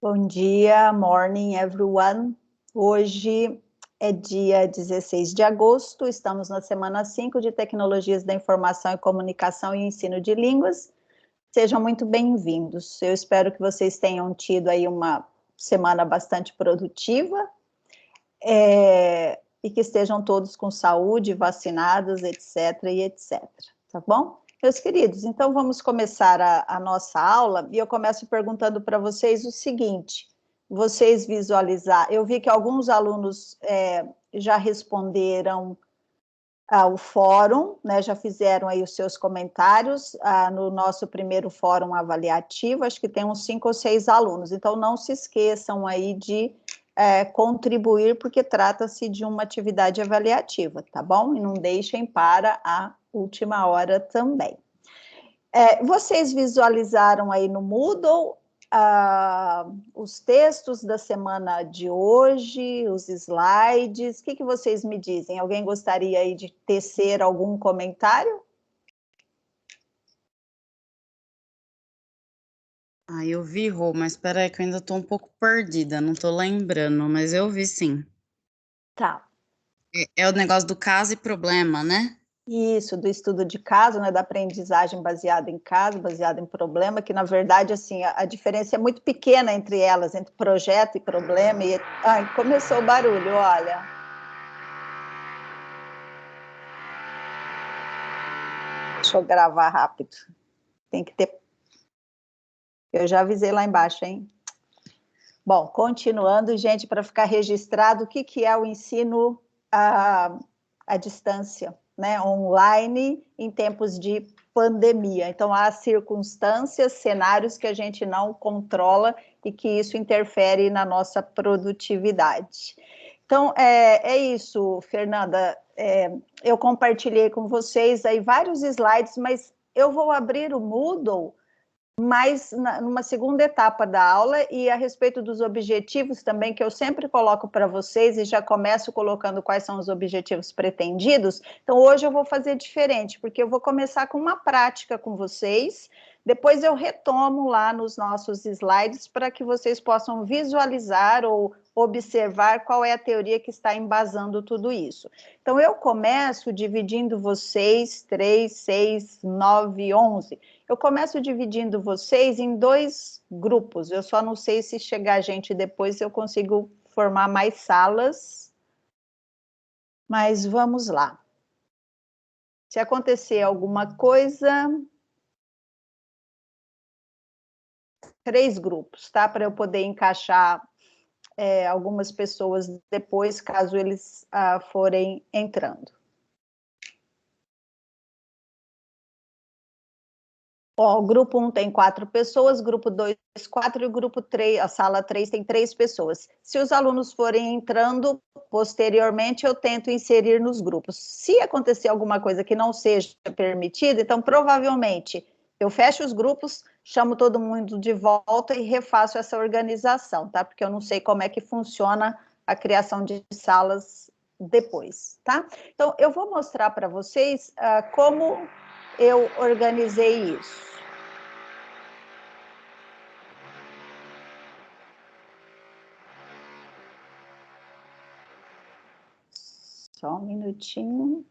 Bom dia, morning everyone. Hoje é dia 16 de agosto, estamos na semana 5 de Tecnologias da Informação e Comunicação e Ensino de Línguas. Sejam muito bem-vindos. Eu espero que vocês tenham tido aí uma semana bastante produtiva e que estejam todos com saúde, vacinados, etc. e etc. Tá bom? Meus queridos, então vamos começar a nossa aula, e eu começo perguntando para vocês o seguinte: vocês visualizaram, eu vi que alguns alunos já responderam ao fórum, né, já fizeram aí os seus comentários no nosso primeiro fórum avaliativo, acho que tem uns 5 ou 6 alunos, então não se esqueçam aí de contribuir, porque trata-se de uma atividade avaliativa, tá bom? E não deixem para a última hora também. Vocês visualizaram aí no Moodle os textos da semana de hoje, os slides? O que vocês me dizem? Alguém gostaria aí de tecer algum comentário? Eu vi, Rô, mas espera aí que eu ainda estou um pouco perdida, não estou lembrando, mas eu vi sim. Tá. É o negócio do caso e problema, né? Isso, do estudo de caso, né, da aprendizagem baseada em caso, baseada em problema, que na verdade, assim, a diferença é muito pequena entre elas, entre projeto e problema. Ai, começou o barulho, olha. Deixa eu gravar rápido. Tem que ter... Eu já avisei lá embaixo, hein? Bom, continuando, gente, para ficar registrado, o que é o ensino à distância, né? Online, em tempos de pandemia. Então, há circunstâncias, cenários que a gente não controla e que isso interfere na nossa produtividade. Então, é isso, Fernanda. Eu compartilhei com vocês aí vários slides, mas eu vou abrir o Moodle mas numa segunda etapa da aula, e a respeito dos objetivos também, que eu sempre coloco para vocês, e já começo colocando quais são os objetivos pretendidos. Então, hoje eu vou fazer diferente, porque eu vou começar com uma prática com vocês, depois eu retomo lá nos nossos slides, para que vocês possam visualizar ou observar qual é a teoria que está embasando tudo isso. Então, eu começo dividindo vocês, 3, 6, 9, 11... Eu começo dividindo vocês em 2 grupos, eu só não sei se chegar gente depois eu consigo formar mais salas, mas vamos lá. Se acontecer alguma coisa, 3 grupos, tá? Para eu poder encaixar algumas pessoas depois, caso eles forem entrando. Ó, o grupo 1 tem 4 pessoas, grupo 2, 4, e o grupo 3, a sala 3 tem 3 pessoas. Se os alunos forem entrando, posteriormente eu tento inserir nos grupos. Se acontecer alguma coisa que não seja permitida, então provavelmente eu fecho os grupos, chamo todo mundo de volta e refaço essa organização, tá? Porque eu não sei como é que funciona a criação de salas depois, tá? Então, eu vou mostrar para vocês como eu organizei isso. Só um minutinho.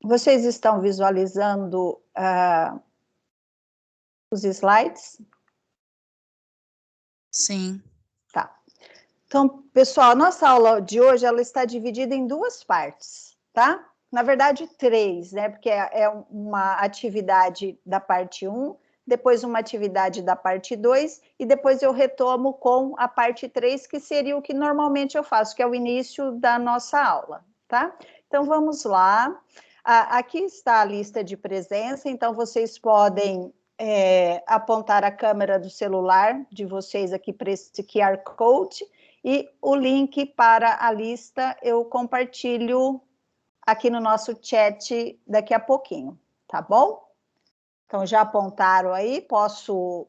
Vocês estão visualizando os slides? Sim. Tá. Então, pessoal, a nossa aula de hoje, ela está dividida em 2 partes, tá? Na verdade, 3, né? Porque é uma atividade da parte 1, depois uma atividade da parte 2, e depois eu retomo com a parte 3, que seria o que normalmente eu faço, que é o início da nossa aula, tá? Então, vamos lá. Aqui está a lista de presença, então vocês podem apontar a câmera do celular de vocês aqui para esse QR Code, e o link para a lista eu compartilho aqui no nosso chat daqui a pouquinho, tá bom? Então, já apontaram aí? Posso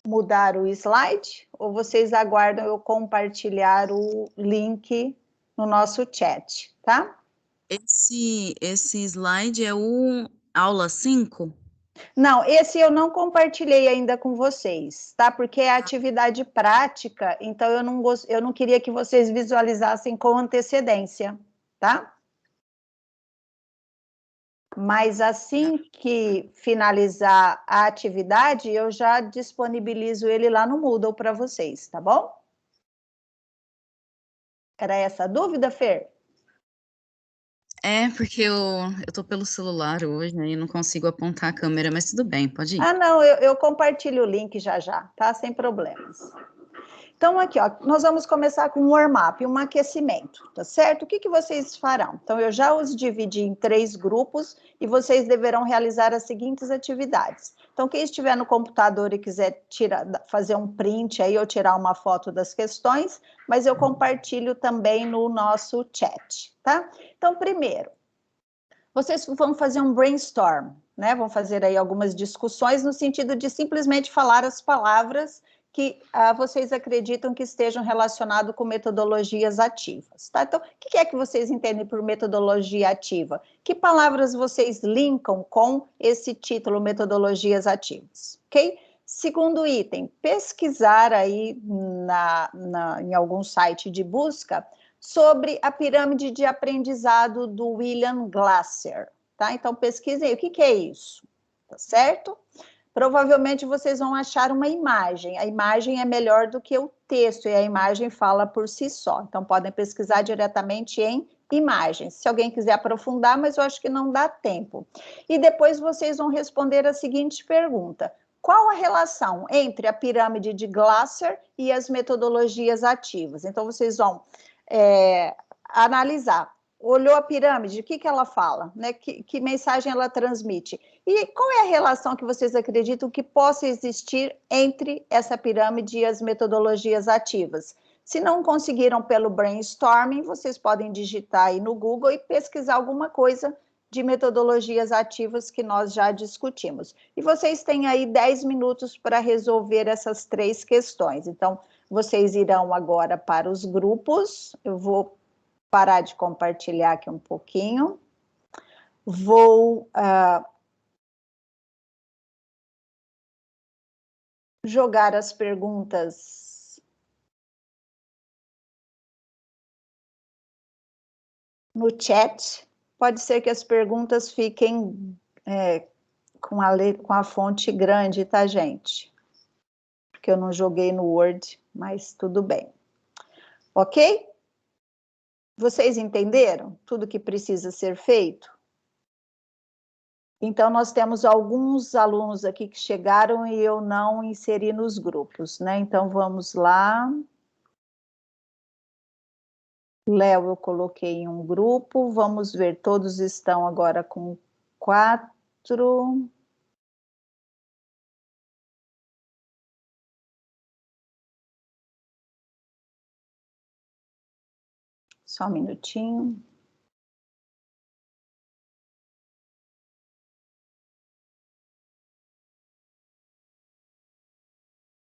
mudar o slide? Ou vocês aguardam eu compartilhar o link no nosso chat, tá? Esse slide é o aula 5? Não, esse eu não compartilhei ainda com vocês, tá? Porque é atividade prática, então eu não queria que vocês visualizassem com antecedência, tá? Mas assim que finalizar a atividade, eu já disponibilizo ele lá no Moodle para vocês, tá bom? Era essa a dúvida, Fer? É, porque eu tô pelo celular hoje, né, e não consigo apontar a câmera, mas tudo bem, pode ir. Ah, não, eu compartilho o link já já, tá? Sem problemas. Então, aqui, ó, nós vamos começar com um warm-up, um aquecimento, tá certo? O que que vocês farão? Então, eu já os dividi em 3 grupos e vocês deverão realizar as seguintes atividades. Então, quem estiver no computador e quiser fazer um print aí ou tirar uma foto das questões, mas eu compartilho também no nosso chat, tá? Então, primeiro, vocês vão fazer um brainstorm, né? Vão fazer aí algumas discussões no sentido de simplesmente falar as palavras que vocês acreditam que estejam relacionadas com metodologias ativas, tá? Então, o que é que vocês entendem por metodologia ativa? Que palavras vocês linkam com esse título, metodologias ativas, ok? Segundo item, pesquisar aí em algum site de busca sobre a pirâmide de aprendizado do William Glasser, tá? Então, pesquisem o que é isso, tá certo? Provavelmente vocês vão achar uma imagem. A imagem é melhor do que o texto e a imagem fala por si só. Então, podem pesquisar diretamente em imagens. Se alguém quiser aprofundar, mas eu acho que não dá tempo. E depois vocês vão responder a seguinte pergunta: qual a relação entre a pirâmide de Glasser e as metodologias ativas? Então, vocês vão analisar. Olhou a pirâmide, o que ela fala? Né? Que mensagem ela transmite? E qual é a relação que vocês acreditam que possa existir entre essa pirâmide e as metodologias ativas? Se não conseguiram pelo brainstorming, vocês podem digitar aí no Google e pesquisar alguma coisa de metodologias ativas que nós já discutimos. E vocês têm aí 10 minutos para resolver essas 3 questões. Então, vocês irão agora para os grupos. Eu vou parar de compartilhar aqui um pouquinho. Vou jogar as perguntas no chat. Pode ser que as perguntas fiquem com a fonte grande, tá, gente? Porque eu não joguei no Word, mas tudo bem. Ok? Vocês entenderam tudo que precisa ser feito? Então, nós temos alguns alunos aqui que chegaram e eu não inseri nos grupos, né? Então, vamos lá. Léo, eu coloquei em um grupo. Vamos ver, todos estão agora com 4. Só um minutinho.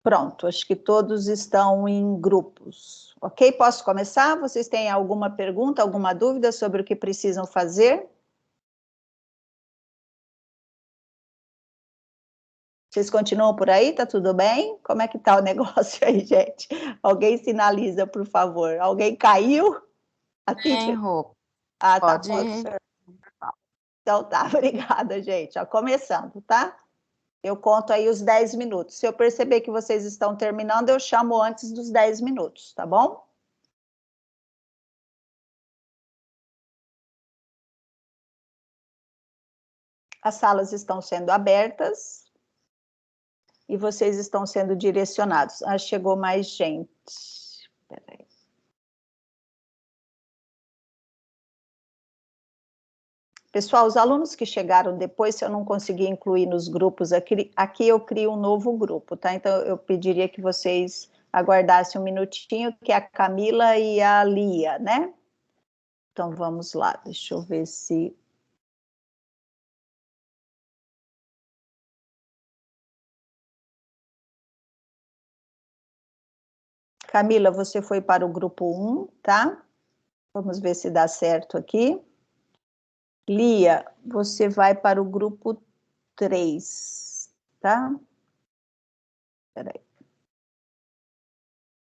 Pronto, acho que todos estão em grupos. Ok? Posso começar? Vocês têm alguma pergunta, alguma dúvida sobre o que precisam fazer? Vocês continuam por aí? Tá tudo bem? Como é que tá o negócio aí, gente? Alguém sinaliza, por favor. Alguém caiu? A teacher? Rô, Ah, tá, pode. pode ser. Então tá, obrigada, gente. Ó, começando, tá? Eu conto aí os 10 minutos. Se eu perceber que vocês estão terminando, eu chamo antes dos 10 minutos, tá bom? As salas estão sendo abertas e vocês estão sendo direcionados. Ah, chegou mais gente. Peraí. Pessoal, os alunos que chegaram depois, se eu não conseguir incluir nos grupos aqui eu crio um novo grupo, tá? Então, eu pediria que vocês aguardassem um minutinho, que é a Camila e a Lia, né? Então, vamos lá, deixa eu ver se... Camila, você foi para o grupo 1, tá? Vamos ver se dá certo aqui. Lia, você vai para o grupo 3, tá? Peraí.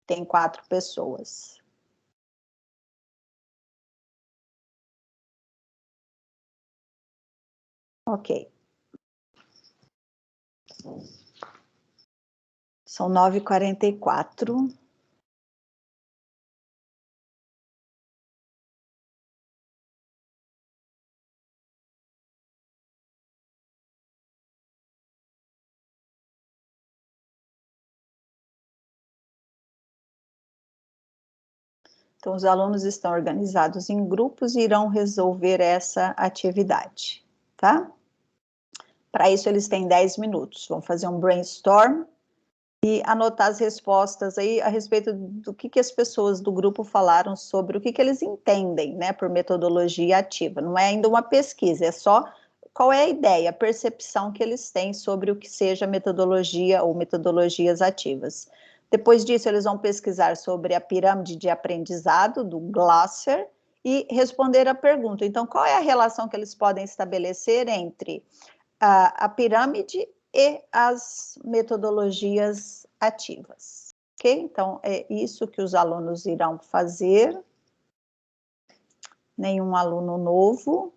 Tem 4 pessoas. Ok. São 9h44. Então, os alunos estão organizados em grupos e irão resolver essa atividade, tá? Para isso, eles têm 10 minutos. Vão fazer um brainstorm e anotar as respostas aí a respeito do que as pessoas do grupo falaram sobre o que eles entendem, né, por metodologia ativa. Não é ainda uma pesquisa, é só qual é a ideia, a percepção que eles têm sobre o que seja metodologia ou metodologias ativas. Depois disso, eles vão pesquisar sobre a pirâmide de aprendizado do Glasser e responder a pergunta. Então, qual é a relação que eles podem estabelecer entre a pirâmide e as metodologias ativas, ok? Então, é isso que os alunos irão fazer. Nenhum aluno novo.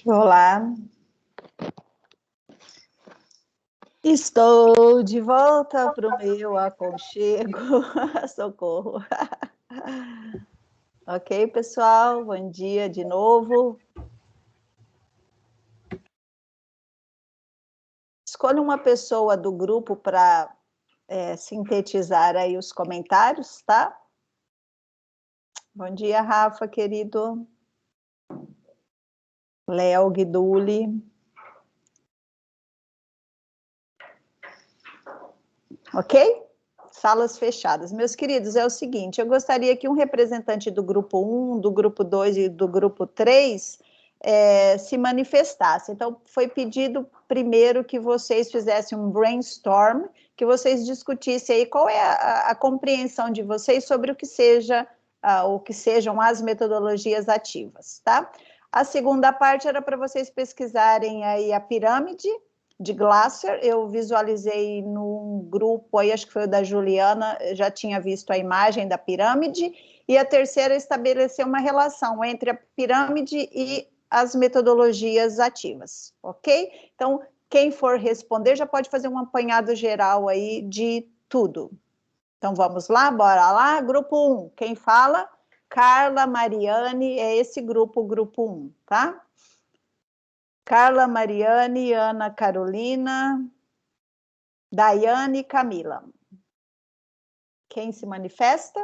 Olá. Estou de volta para o meu aconchego. Socorro. Ok, pessoal? Bom dia de novo. Escolha uma pessoa do grupo para sintetizar aí os comentários, tá? Bom dia, Rafa, querido. Léo Guiduli. Ok? Salas fechadas. Meus queridos, é o seguinte, eu gostaria que um representante do grupo 1, do grupo 2 e do grupo 3 se manifestasse. Então, foi pedido primeiro que vocês fizessem um brainstorm, que vocês discutissem aí qual é a compreensão de vocês sobre o que sejam as metodologias ativas, tá? A segunda parte era para vocês pesquisarem aí a pirâmide de Glasser. Eu visualizei num grupo aí, acho que foi o da Juliana, já tinha visto a imagem da pirâmide, e a terceira é estabelecer uma relação entre a pirâmide e as metodologias ativas, ok? Então, quem for responder já pode fazer um apanhado geral aí de tudo. Então, vamos lá, bora lá. Grupo 1, quem fala? Carla, Mariane, é esse grupo, grupo 1, tá? Carla, Mariane, Ana Carolina, Daiane e Camila. Quem se manifesta?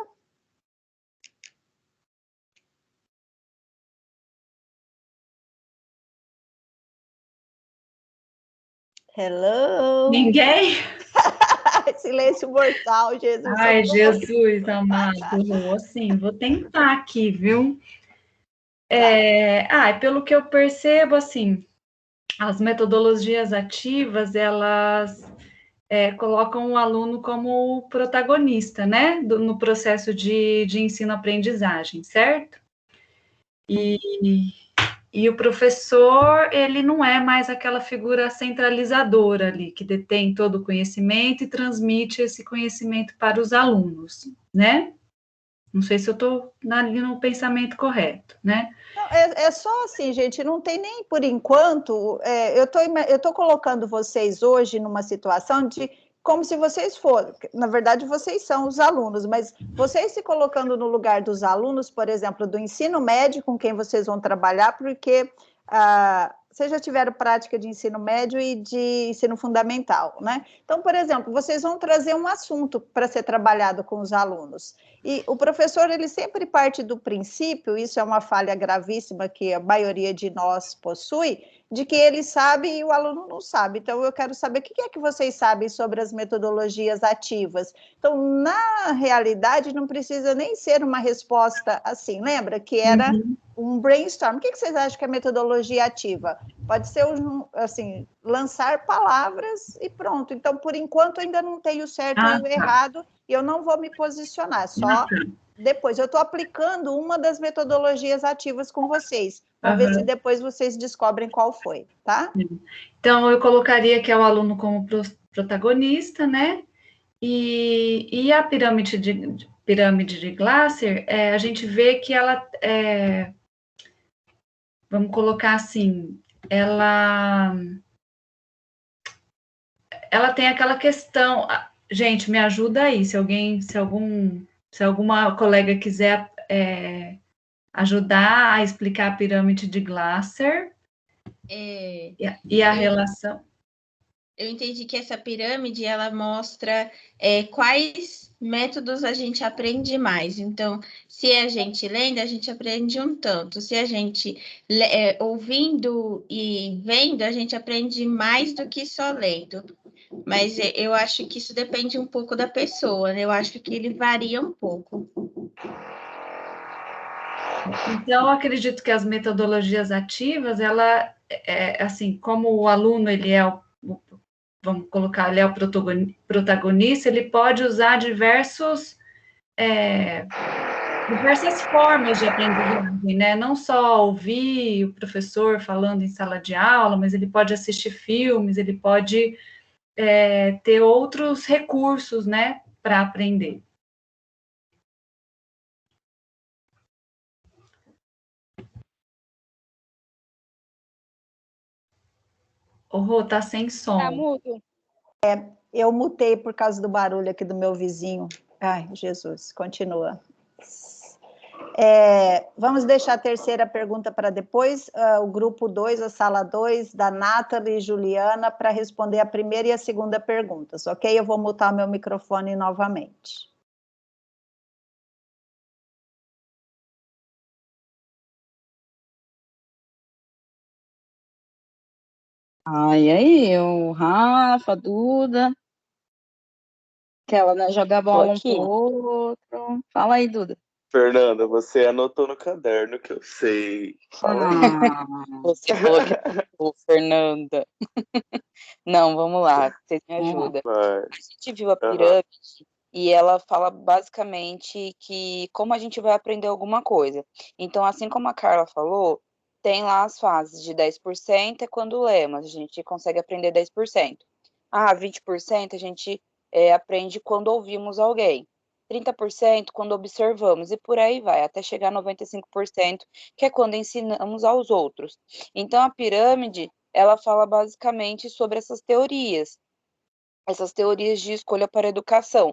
Hello? Ninguém? Silêncio mortal, Jesus. Ai, Jesus amado. Assim, vou tentar aqui, viu? Pelo que eu percebo, assim, as metodologias ativas, elas colocam o aluno como protagonista, né? No processo de ensino-aprendizagem, certo? E o professor, ele não é mais aquela figura centralizadora ali, que detém todo o conhecimento e transmite esse conhecimento para os alunos, né? Não sei se eu estou ali no pensamento correto, né? Não, é só assim, gente, não tem nem por enquanto. Eu tô colocando vocês hoje numa situação de como se vocês fossem, na verdade, vocês são os alunos, mas vocês se colocando no lugar dos alunos, por exemplo, do ensino médio com quem vocês vão trabalhar, porque vocês já tiveram prática de ensino médio e de ensino fundamental, né? Então, por exemplo, vocês vão trazer um assunto para ser trabalhado com os alunos. E o professor, ele sempre parte do princípio, isso é uma falha gravíssima que a maioria de nós possui, de que ele sabe e o aluno não sabe. Então, eu quero saber o que é que vocês sabem sobre as metodologias ativas. Então, na realidade, não precisa nem ser uma resposta assim. Lembra que era um brainstorm. O que vocês acham que é metodologia ativa? Pode ser, assim, lançar palavras e pronto. Então, por enquanto, ainda não tenho certo e o errado, e eu não vou me posicionar, só depois. Eu estou aplicando uma das metodologias ativas com vocês. Vamos ver se depois vocês descobrem qual foi, tá? Então, eu colocaria que é o aluno como protagonista, né? E a pirâmide de Glasser, a gente vê que ela, vamos colocar assim, ela tem aquela questão. Gente, me ajuda aí, se alguma colega quiser ajudar a explicar a pirâmide de Glasser e a relação. Eu entendi que essa pirâmide, ela mostra quais métodos a gente aprende mais. Então, se a gente lendo, a gente aprende um tanto. Se a gente ouvindo e vendo, a gente aprende mais do que só lendo. Mas eu acho que isso depende um pouco da pessoa, né? Eu acho que ele varia um pouco. Então, eu acredito que as metodologias ativas, ela, assim, como o aluno, ele é vamos colocar, ele é o protagonista, ele pode usar diversas formas de aprendizagem, né? Não só ouvir o professor falando em sala de aula, mas ele pode assistir filmes, ele pode ter outros recursos, né, para aprender. Ô, Rô, tá sem som. Tá mudo. Eu mutei por causa do barulho aqui do meu vizinho. Ai, Jesus, continua. Vamos deixar a terceira pergunta para depois, o grupo 2, a sala 2, da Nathalie e Juliana, para responder a primeira e a segunda perguntas, ok? Eu vou mutar meu microfone novamente. Ai, aí, o Rafa, a Duda. Aquela, né? Jogar bola um pro outro. Fala aí, Duda. Fernanda, você anotou no caderno que eu sei. Fala aí. Você falou que o Fernanda. Não, vamos lá, vocês me ajudam. Vai. A gente viu a pirâmide e ela fala basicamente que como a gente vai aprender alguma coisa. Então, assim como a Carla falou, tem lá as fases de 10% é quando lemos, a gente consegue aprender 10%. 20% a gente aprende quando ouvimos alguém. 30% quando observamos, e por aí vai, até chegar a 95%, que é quando ensinamos aos outros. Então, a pirâmide, ela fala basicamente sobre essas teorias de escolha para a educação.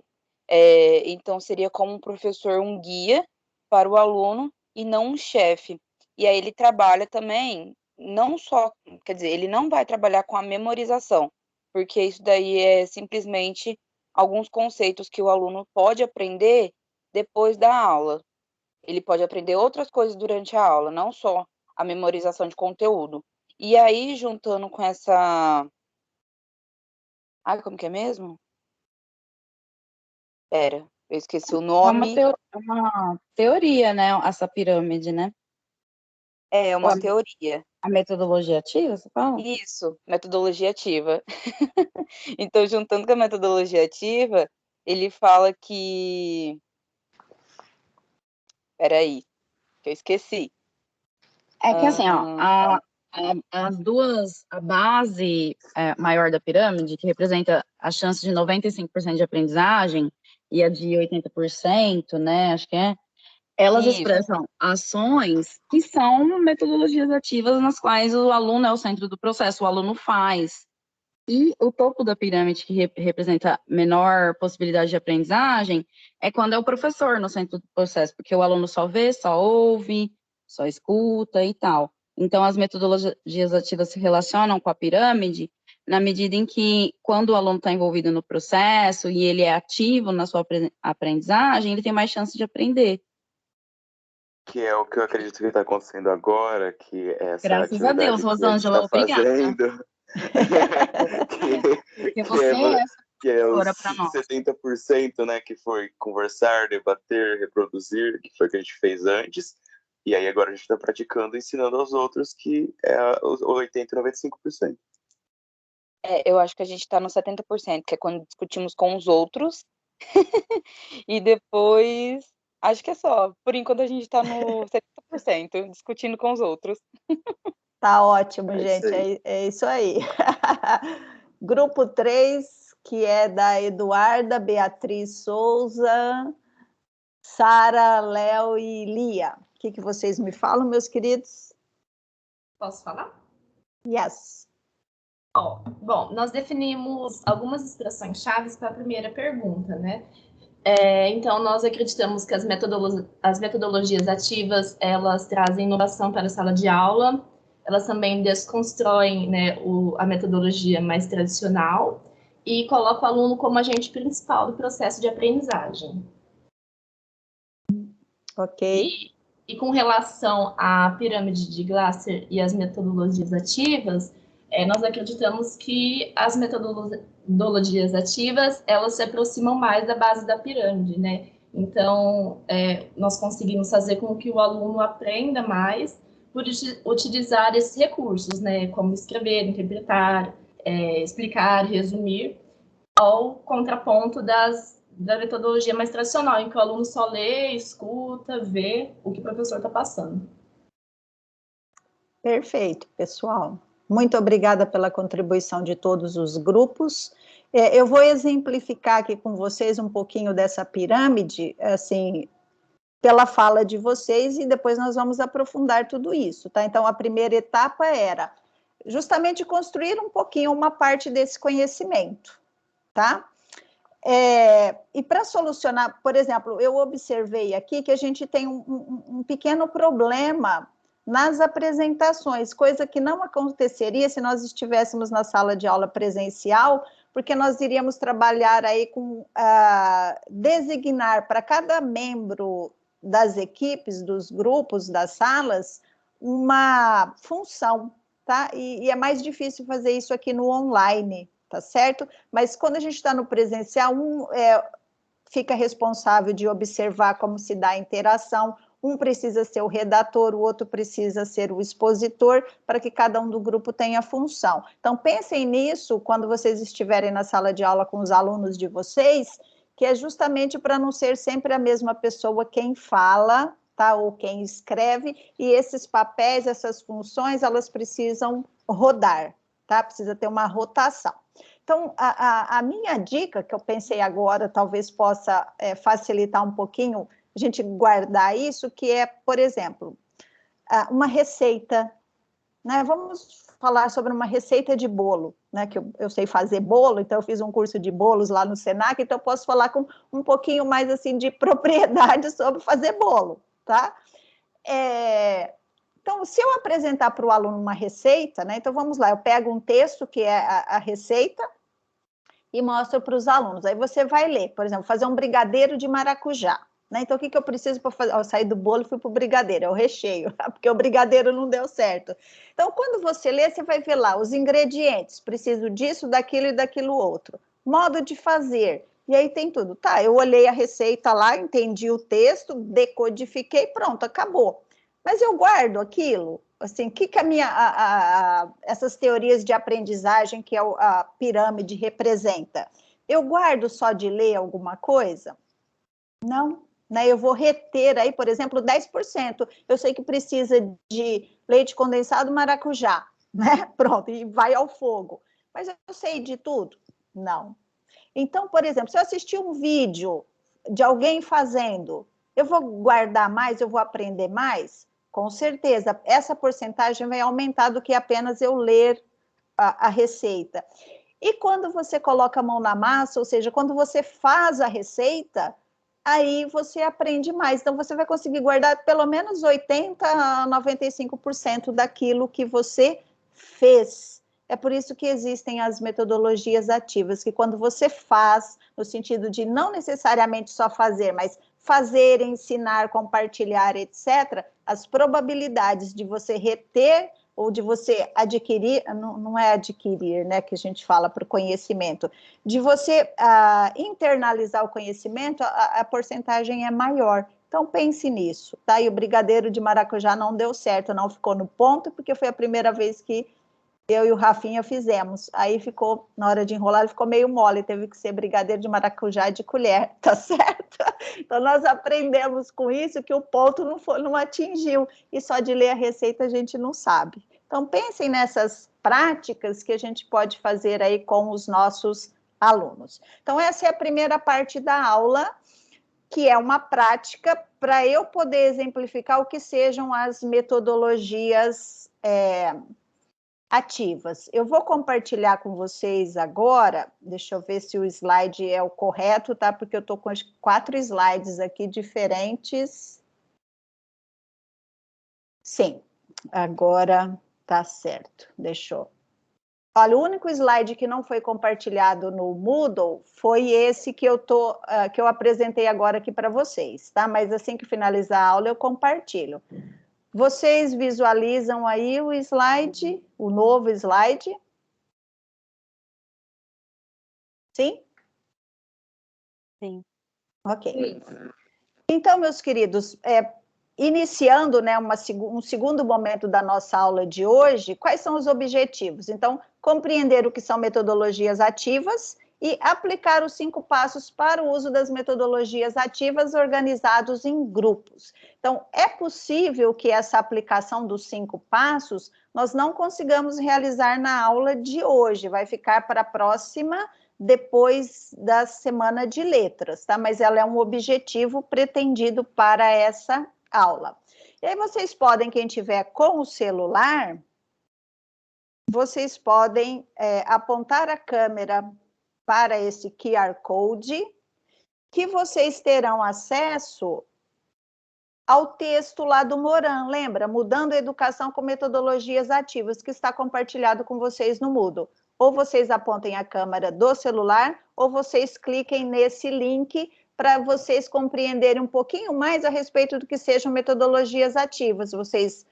Então, seria como um professor, um guia para o aluno e não um chefe. E aí ele trabalha também, não só, quer dizer, ele não vai trabalhar com a memorização, porque isso daí é simplesmente alguns conceitos que o aluno pode aprender depois da aula. Ele pode aprender outras coisas durante a aula, não só a memorização de conteúdo. E aí, juntando com essa... como que é mesmo? Pera, eu esqueci o nome. É uma teoria, né? Essa pirâmide, né? É uma teoria. A metodologia ativa, você fala? Isso, metodologia ativa. Então, juntando com a metodologia ativa, ele fala que... Peraí, que eu esqueci. É que assim, ó, a base maior da pirâmide, que representa a chance de 95% de aprendizagem, e a de 80%, né, acho que elas Isso. expressam ações que são metodologias ativas nas quais o aluno é o centro do processo, o aluno faz. E o topo da pirâmide, que representa menor possibilidade de aprendizagem, é quando é o professor no centro do processo, porque o aluno só vê, só ouve, só escuta e tal. Então, as metodologias ativas se relacionam com a pirâmide na medida em que, quando o aluno está envolvido no processo e ele é ativo na sua aprendizagem, ele tem mais chance de aprender. Que é o que eu acredito que está acontecendo agora, que essa Graças a Deus, Rosângela, obrigada. Porque você que é os para nós. 70%, né, que foi conversar, debater, reproduzir, que foi o que a gente fez antes, e aí agora a gente está praticando, ensinando aos outros, que é os 80% e 95%. Eu acho que a gente está no 70%, que é quando discutimos com os outros, e depois, acho que é só, por enquanto a gente está no 70%, discutindo com os outros. Tá ótimo, É gente, isso aí. é isso aí. Grupo 3, que é da Eduarda, Beatriz Souza, Sara, Léo e Lia. O que vocês me falam, meus queridos? Posso falar? Yes. Bom, nós definimos algumas expressões chaves para a primeira pergunta, né? Então, nós acreditamos que as metodologias ativas, elas trazem inovação para a sala de aula, elas também desconstroem, né, a metodologia mais tradicional e colocam o aluno como agente principal do processo de aprendizagem. Ok. E com relação à pirâmide de Glasser e as metodologias ativas, nós acreditamos que as metodologias ativas, elas se aproximam mais da base da pirâmide, né? Então, nós conseguimos fazer com que o aluno aprenda mais por utilizar esses recursos, né? Como escrever, interpretar, explicar, resumir, ao contraponto da metodologia mais tradicional, em que o aluno só lê, escuta, vê o que o professor está passando. Perfeito, pessoal. Muito obrigada pela contribuição de todos os grupos. Eu vou exemplificar aqui com vocês um pouquinho dessa pirâmide, assim, pela fala de vocês, e depois nós vamos aprofundar tudo isso, tá? Então, a primeira etapa era justamente construir um pouquinho uma parte desse conhecimento, tá? E para solucionar, por exemplo, eu observei aqui que a gente tem um pequeno problema nas apresentações, coisa que não aconteceria se nós estivéssemos na sala de aula presencial, porque nós iríamos trabalhar aí com designar para cada membro das equipes, dos grupos, das salas, uma função, tá? E é mais difícil fazer isso aqui no online, tá certo? Mas quando a gente está no presencial, fica responsável de observar como se dá a interação, um precisa ser o redator, o outro precisa ser o expositor, para que cada um do grupo tenha função. Então, pensem nisso quando vocês estiverem na sala de aula com os alunos de vocês, que é justamente para não ser sempre a mesma pessoa quem fala, tá? Ou quem escreve, e esses papéis, essas funções, elas precisam rodar, tá? Precisa ter uma rotação. Então, a minha dica, que eu pensei agora, talvez possa facilitar um pouquinho a gente guardar isso, que é, por exemplo, uma receita, né? Vamos falar sobre uma receita de bolo, né? Que eu sei fazer bolo, então eu fiz um curso de bolos lá no Senac, então eu posso falar com um pouquinho mais, assim, de propriedade sobre fazer bolo, tá? Então, se eu apresentar para o aluno uma receita, né? Então, vamos lá, eu pego um texto, que é a receita, e mostro para os alunos. Aí você vai ler, por exemplo, fazer um brigadeiro de maracujá. Né? Então, o que eu preciso para fazer? Eu saí do bolo e fui para o brigadeiro, é o recheio, porque o brigadeiro não deu certo. Então, quando você lê, você vai ver lá os ingredientes, preciso disso, daquilo e daquilo outro. Modo de fazer, e aí tem tudo. Tá, eu olhei a receita lá, entendi o texto, decodifiquei, pronto, acabou. Mas eu guardo aquilo, assim, o que essas teorias de aprendizagem que a pirâmide representa? Eu guardo só de ler alguma coisa? Não. Né, eu vou reter aí, por exemplo, 10%. Eu sei que precisa de leite condensado maracujá, né? Pronto, e vai ao fogo. Mas eu sei de tudo? Não. Então, por exemplo, se eu assistir um vídeo de alguém fazendo, eu vou guardar mais, eu vou aprender mais? Com certeza, essa porcentagem vai aumentar do que apenas eu ler a receita. E quando você coloca a mão na massa, ou seja, quando você faz a receita, aí você aprende mais. Então, você vai conseguir guardar pelo menos 80% a 95% daquilo que você fez. É por isso que existem as metodologias ativas, que quando você faz, no sentido de não necessariamente só fazer, mas fazer, ensinar, compartilhar, etc., as probabilidades de você reter ou de você adquirir, não é adquirir, né, que a gente fala para o conhecimento, de você internalizar o conhecimento, a porcentagem é maior. Então, pense nisso, tá? E o brigadeiro de maracujá não deu certo, não ficou no ponto, porque foi a primeira vez que eu e o Rafinha fizemos. Aí ficou, na hora de enrolar, ele ficou meio mole, teve que ser brigadeiro de maracujá de colher, tá certo? Então, nós aprendemos com isso que o ponto não atingiu, e só de ler a receita a gente não sabe. Então, pensem nessas práticas que a gente pode fazer aí com os nossos alunos. Então, essa é a primeira parte da aula, que é uma prática para eu poder exemplificar o que sejam as metodologias ativas. Eu vou compartilhar com vocês agora, deixa eu ver se o slide é o correto, tá? Porque eu estou com 4 slides aqui diferentes. Sim, agora tá certo, deixou. Olha, o único slide que não foi compartilhado no Moodle foi esse que eu apresentei agora aqui para vocês, tá? Mas assim que finalizar a aula eu compartilho. Vocês visualizam aí o slide, o novo slide? Sim? Sim. Ok. Então, meus queridos, iniciando, né, um segundo momento da nossa aula de hoje, quais são os objetivos? Então, compreender o que são metodologias ativas e aplicar os 5 passos para o uso das metodologias ativas organizados em grupos. Então, é possível que essa aplicação dos 5 passos nós não consigamos realizar na aula de hoje, vai ficar para a próxima, depois da semana de letras, tá? Mas ela é um objetivo pretendido para essa aula. E aí vocês podem, quem tiver com o celular, vocês podem apontar a câmera para esse QR Code, que vocês terão acesso ao texto lá do Moran, lembra? Mudando a educação com metodologias ativas, que está compartilhado com vocês no Moodle. Ou vocês apontem a câmera do celular, ou vocês cliquem nesse link para vocês compreenderem um pouquinho mais a respeito do que sejam metodologias ativas. Vocês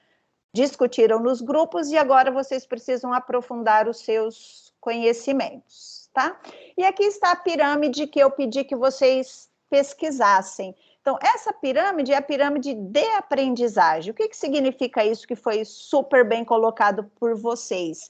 discutiram nos grupos e agora vocês precisam aprofundar os seus conhecimentos, tá? E aqui está a pirâmide que eu pedi que vocês pesquisassem. Então, essa pirâmide é a pirâmide de aprendizagem. O que significa isso que foi super bem colocado por vocês?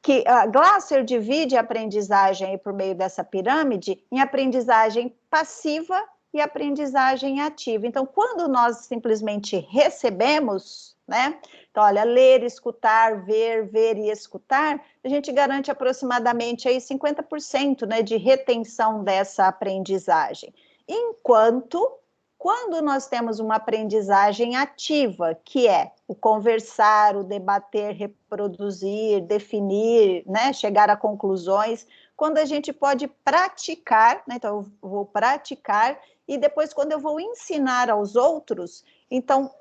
Que Glasser divide a aprendizagem aí por meio dessa pirâmide em aprendizagem passiva e aprendizagem ativa. Então, quando nós simplesmente recebemos, né? Então, olha, ler, escutar, ver e escutar, a gente garante aproximadamente aí 50%, né, de retenção dessa aprendizagem. Enquanto, quando nós temos uma aprendizagem ativa, que é o conversar, o debater, reproduzir, definir, né, chegar a conclusões, quando a gente pode praticar, né, então eu vou praticar, e depois quando eu vou ensinar aos outros, então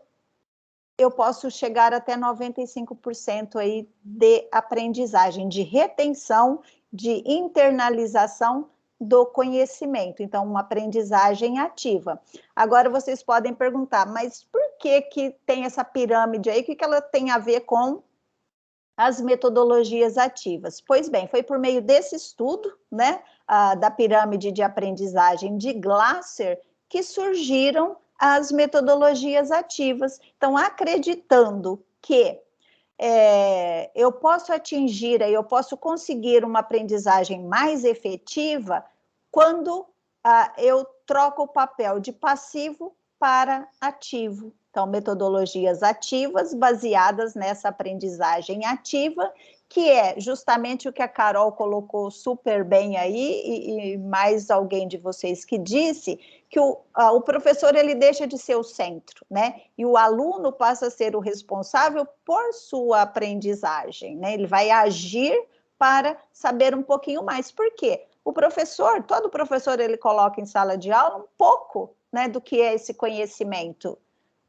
eu posso chegar até 95% aí de aprendizagem, de retenção, de internalização do conhecimento. Então, uma aprendizagem ativa. Agora, vocês podem perguntar, mas por que tem essa pirâmide aí? O que ela tem a ver com as metodologias ativas? Pois bem, foi por meio desse estudo, né, da pirâmide de aprendizagem de Glasser, que surgiram as metodologias ativas. Então, acreditando que eu posso atingir, eu posso conseguir uma aprendizagem mais efetiva quando eu troco o papel de passivo para ativo. Então, metodologias ativas baseadas nessa aprendizagem ativa, que é justamente o que a Carol colocou super bem aí, e mais alguém de vocês que disse, que o professor ele deixa de ser o centro, né? E o aluno passa a ser o responsável por sua aprendizagem, né? Ele vai agir para saber um pouquinho mais. Por quê? O professor, todo professor, ele coloca em sala de aula um pouco, né, do que é esse conhecimento.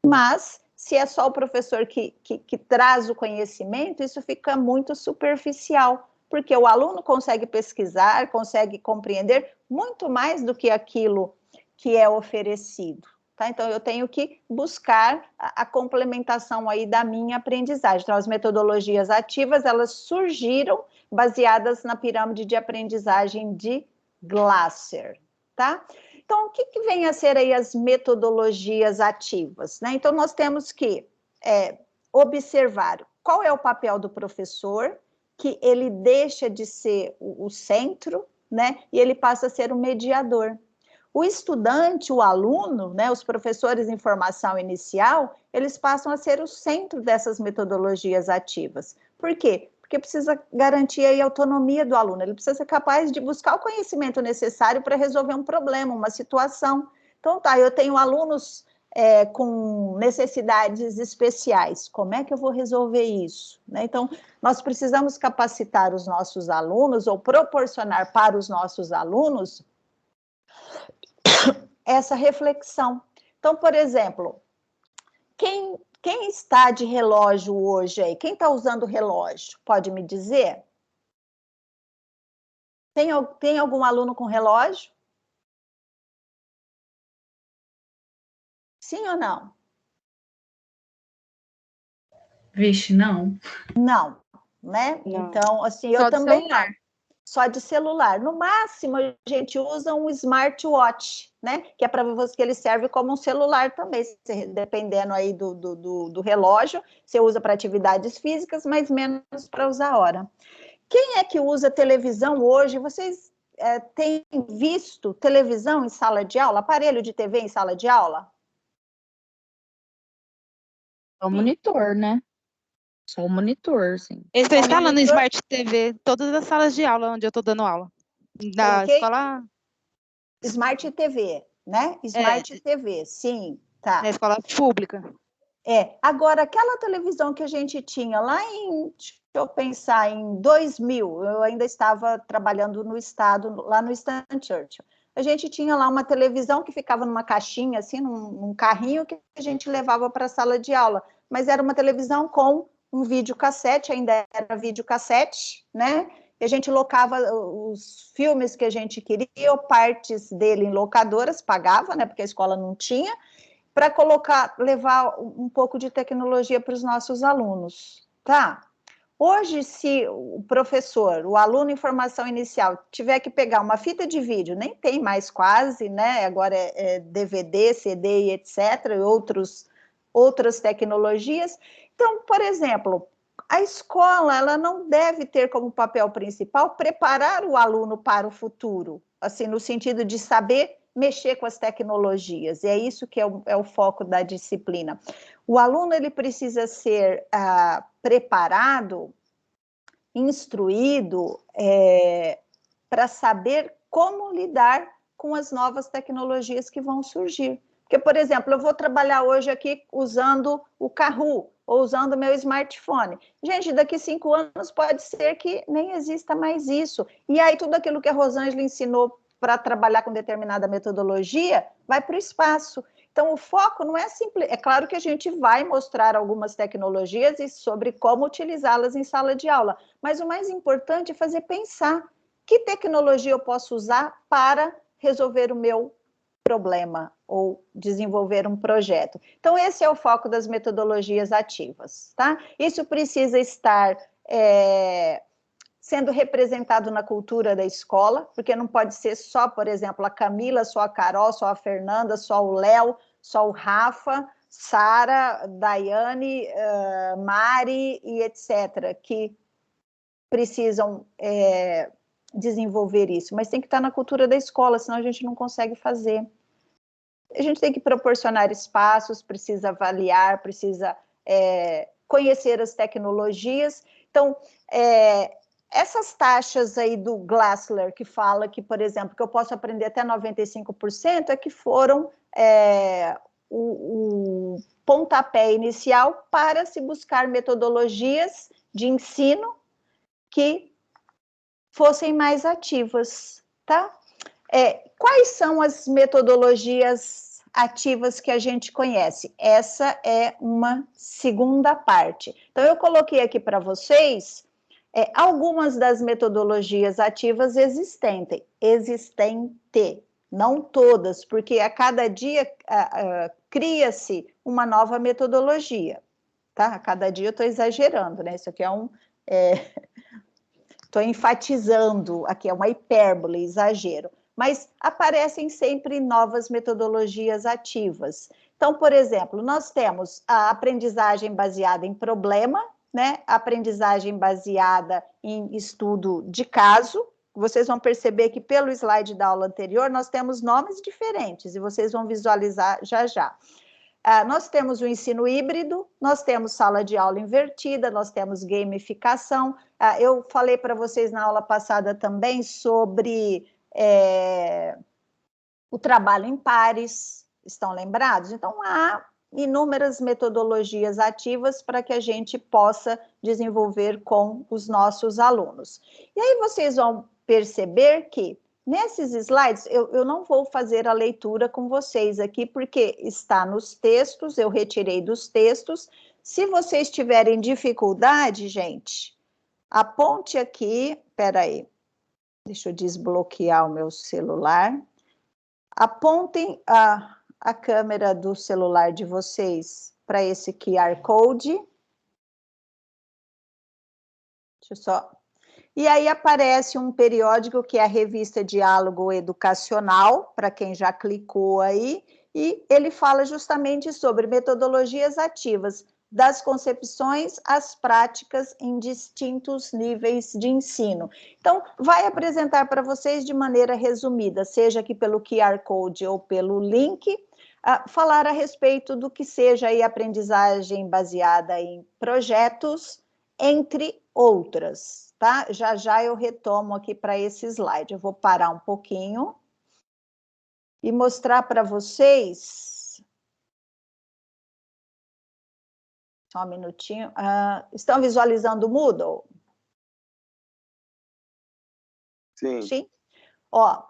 Mas, se é só o professor que traz o conhecimento, isso fica muito superficial, porque o aluno consegue pesquisar, consegue compreender muito mais do que aquilo que é oferecido, tá? Então, eu tenho que buscar a complementação aí da minha aprendizagem. Então, as metodologias ativas, elas surgiram baseadas na pirâmide de aprendizagem de Glasser, tá? Então, o que vem a ser aí as metodologias ativas, né? Então, nós temos que observar qual é o papel do professor, que ele deixa de ser o centro, né? E ele passa a ser o mediador. O estudante, o aluno, né, os professores em formação inicial, eles passam a ser o centro dessas metodologias ativas. Por quê? Porque precisa garantir aí a autonomia do aluno, ele precisa ser capaz de buscar o conhecimento necessário para resolver um problema, uma situação. Então, tá, eu tenho alunos com necessidades especiais, como é que eu vou resolver isso? Né? Então, nós precisamos capacitar os nossos alunos, ou proporcionar para os nossos alunos essa reflexão. Então, por exemplo, quem está de relógio hoje aí? Quem está usando relógio? Pode me dizer? Tem algum aluno com relógio? Sim ou não? Vixe, não. Não, né? Não. Então, assim, Só eu de também celular. não. Só de celular. No máximo, a gente usa um smartwatch, né? Que é para você que ele serve como um celular também. Dependendo aí do relógio, você usa para atividades físicas, mas menos para usar a hora. Quem é que usa televisão hoje? Vocês têm visto televisão em sala de aula? Aparelho de TV em sala de aula? É o monitor, né? Só o monitor, sim. Eu estou Só instalando monitor? Smart TV em todas as salas de aula onde eu estou dando aula. Na Ok? escola, Smart TV, né? Smart TV, sim, tá. na escola pública. Agora, aquela televisão que a gente tinha lá em, deixa eu pensar em 2000, eu ainda estava trabalhando no estado, lá no Winston Churchill. A gente tinha lá uma televisão que ficava numa caixinha, assim, num carrinho que a gente levava para a sala de aula, mas era uma televisão com um videocassete, ainda era videocassete, né? E a gente locava os filmes que a gente queria, ou partes dele em locadoras, pagava, né? Porque a escola não tinha, para levar um pouco de tecnologia para os nossos alunos, tá? Hoje, se o professor, o aluno em formação inicial, tiver que pegar uma fita de vídeo, nem tem mais quase, né? Agora é DVD, CD e etc., e outras tecnologias. Então, por exemplo, a escola ela não deve ter como papel principal preparar o aluno para o futuro, assim, no sentido de saber mexer com as tecnologias, e é isso que é o foco da disciplina. O aluno ele precisa ser preparado, instruído, para saber como lidar com as novas tecnologias que vão surgir. Porque, por exemplo, eu vou trabalhar hoje aqui usando o Kahoot, ou usando o meu smartphone. Gente, daqui 5 anos pode ser que nem exista mais isso. E aí tudo aquilo que a Rosângela ensinou para trabalhar com determinada metodologia vai para o espaço. Então, o foco não é simples. É claro que a gente vai mostrar algumas tecnologias e sobre como utilizá-las em sala de aula, mas o mais importante é fazer pensar que tecnologia eu posso usar para resolver o meu problema ou desenvolver um projeto. Então, esse é o foco das metodologias ativas, tá? Isso precisa estar sendo representado na cultura da escola, porque não pode ser só, por exemplo, a Camila, só a Carol, só a Fernanda, só o Léo, só o Rafa, Sara, Daiane, Mari e etc., que precisam desenvolver isso, mas tem que estar na cultura da escola, senão a gente não consegue fazer. A gente tem que proporcionar espaços, precisa avaliar, precisa conhecer as tecnologias. Então, essas taxas aí do Glassler, que fala que, por exemplo, que eu posso aprender até 95%, é que foram o pontapé inicial para se buscar metodologias de ensino que fossem mais ativas, tá? Quais são as metodologias ativas que a gente conhece? Essa é uma segunda parte. Então, eu coloquei aqui para vocês algumas das metodologias ativas existentes, não todas, porque a cada dia cria-se uma nova metodologia, tá? A cada dia eu estou exagerando, né? Isso aqui estou enfatizando, aqui é uma hipérbole, exagero, mas aparecem sempre novas metodologias ativas. Então, por exemplo, nós temos a aprendizagem baseada em problema, né? A aprendizagem baseada em estudo de caso. Vocês vão perceber que pelo slide da aula anterior, nós temos nomes diferentes, e vocês vão visualizar já já. Nós temos o ensino híbrido, nós temos sala de aula invertida, nós temos gamificação. Eu falei para vocês na aula passada também sobre o trabalho em pares, estão lembrados? Então, há inúmeras metodologias ativas para que a gente possa desenvolver com os nossos alunos. E aí vocês vão perceber que nesses slides, eu não vou fazer a leitura com vocês aqui, porque está nos textos, eu retirei dos textos. Se vocês tiverem dificuldade, gente, aponte aqui, peraí, deixa eu desbloquear o meu celular. Apontem a câmera do celular de vocês para esse QR Code. Deixa eu só... E aí aparece um periódico que é a revista Diálogo Educacional, para quem já clicou aí, e ele fala justamente sobre metodologias ativas, das concepções às práticas em distintos níveis de ensino. Então, vai apresentar para vocês de maneira resumida, seja aqui pelo QR Code ou pelo link, falar a respeito do que seja aí aprendizagem baseada em projetos, entre outras. Tá? Já já eu retomo aqui para esse slide. Eu vou parar um pouquinho e mostrar para vocês. Só um minutinho. Estão visualizando o Moodle? Sim. Sim? Ó,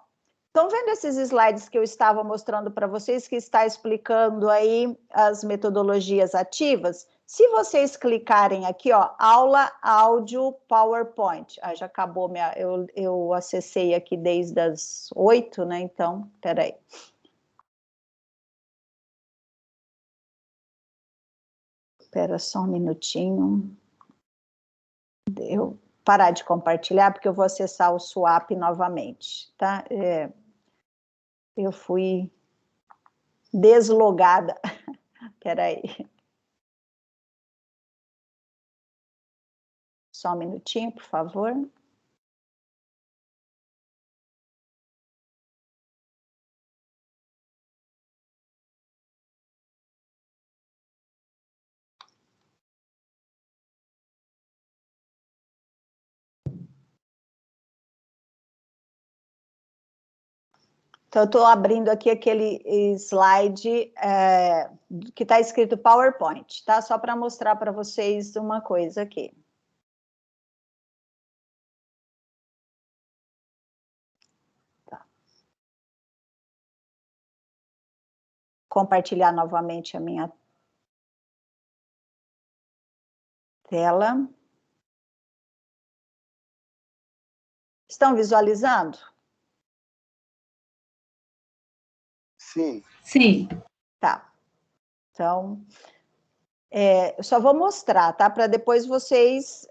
estão vendo esses slides que eu estava mostrando para vocês, que está explicando aí as metodologias ativas? Se vocês clicarem aqui, ó, aula, áudio, PowerPoint. Já acabou eu acessei aqui desde as 8, né? Então, peraí. Espera só um minutinho. Eu parar de compartilhar, porque eu vou acessar o Swap novamente, tá? Eu fui deslogada. Peraí. Só um minutinho, por favor. Então, eu estou abrindo aqui aquele slide que está escrito PowerPoint, tá? Só para mostrar para vocês uma coisa aqui. Tá. Compartilhar novamente a minha tela. Estão visualizando? Sim. Sim. Tá. Então, eu só vou mostrar, tá? Para depois vocês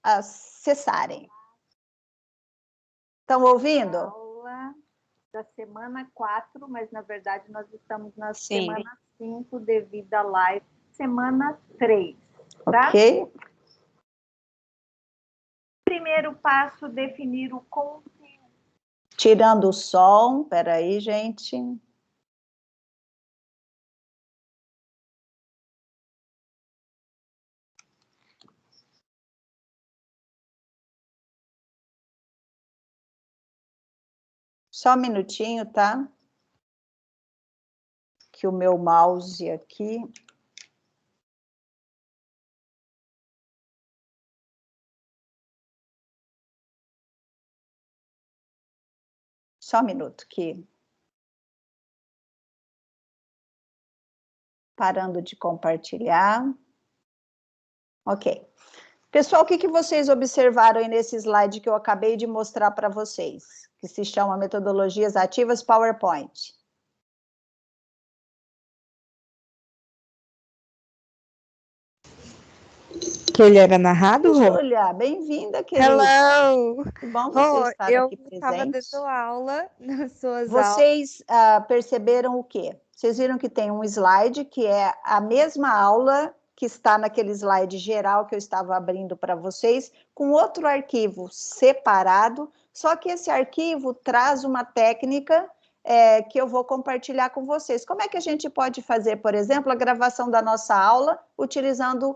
acessarem. Estão ouvindo? Aula da semana 4, mas na verdade nós estamos na Sim. semana 5 devido à live, semana 3, tá? Ok. Primeiro passo, definir o conteúdo. Tirando o som, peraí, gente. Só um minutinho, tá? Que o meu mouse aqui. Só um minuto, que parando de compartilhar. Ok. Pessoal, o que vocês observaram aí nesse slide que eu acabei de mostrar para vocês? Que se chama Metodologias Ativas PowerPoint. Que ele era narrado, Rô? Júlia, bem-vinda, querida. Hello! Que bom Rô, você estar eu aqui estava presente. dando aula nas suas aulas. Vocês perceberam o quê? Vocês viram que tem um slide que é a mesma aula que está naquele slide geral que eu estava abrindo para vocês, com outro arquivo separado, só que esse arquivo traz uma técnica que eu vou compartilhar com vocês. Como é que a gente pode fazer, por exemplo, a gravação da nossa aula utilizando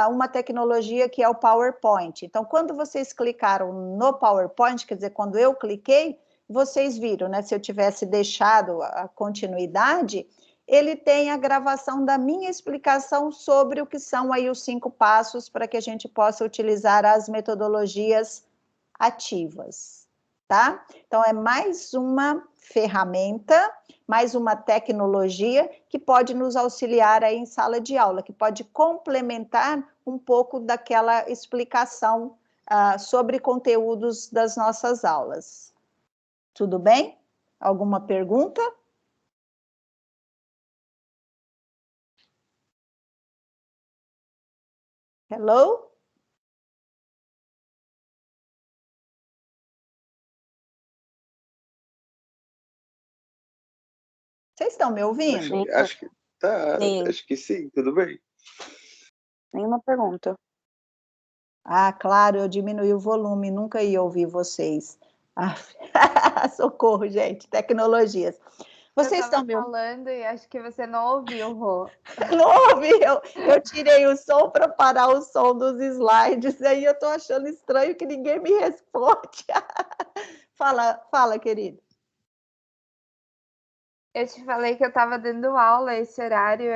uma tecnologia que é o PowerPoint? Então, quando vocês clicaram no PowerPoint, quer dizer, quando eu cliquei, vocês viram, né? Se eu tivesse deixado a continuidade, ele tem a gravação da minha explicação sobre o que são aí os 5 passos para que a gente possa utilizar as metodologias ativas, tá? Então, é mais uma ferramenta, mais uma tecnologia que pode nos auxiliar aí em sala de aula, que pode complementar um pouco daquela explicação sobre conteúdos das nossas aulas. Tudo bem? Alguma pergunta? Hello? Vocês estão me ouvindo? Acho que tá, Sim. acho que sim, tudo bem. Nenhuma pergunta. Claro, eu diminuí o volume, nunca ia ouvir vocês. Socorro, gente, tecnologias. Vocês estão me ouvindo? falando e acho que você não ouviu, Rô. Não ouviu? Eu tirei o som para parar o som dos slides, aí eu estou achando estranho que ninguém me responde. Fala, querido. Eu te falei que eu estava dando aula esse horário,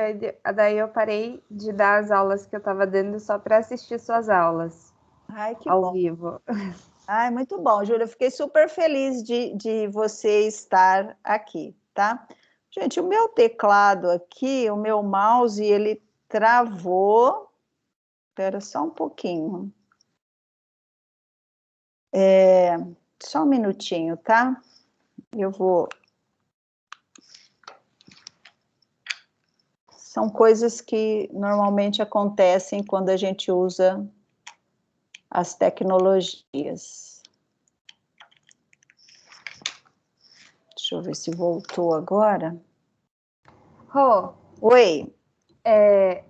daí eu parei de dar as aulas que eu estava dando só para assistir suas aulas Ai, que ao bom. vivo. Ai, muito bom, Júlia. Eu fiquei super feliz de você estar aqui, tá? Gente, o meu teclado aqui, o meu mouse, ele travou. Espera só um pouquinho. Só um minutinho, tá? Eu vou. São coisas que normalmente acontecem quando a gente usa as tecnologias. Deixa eu ver se voltou agora. Rô, Oi.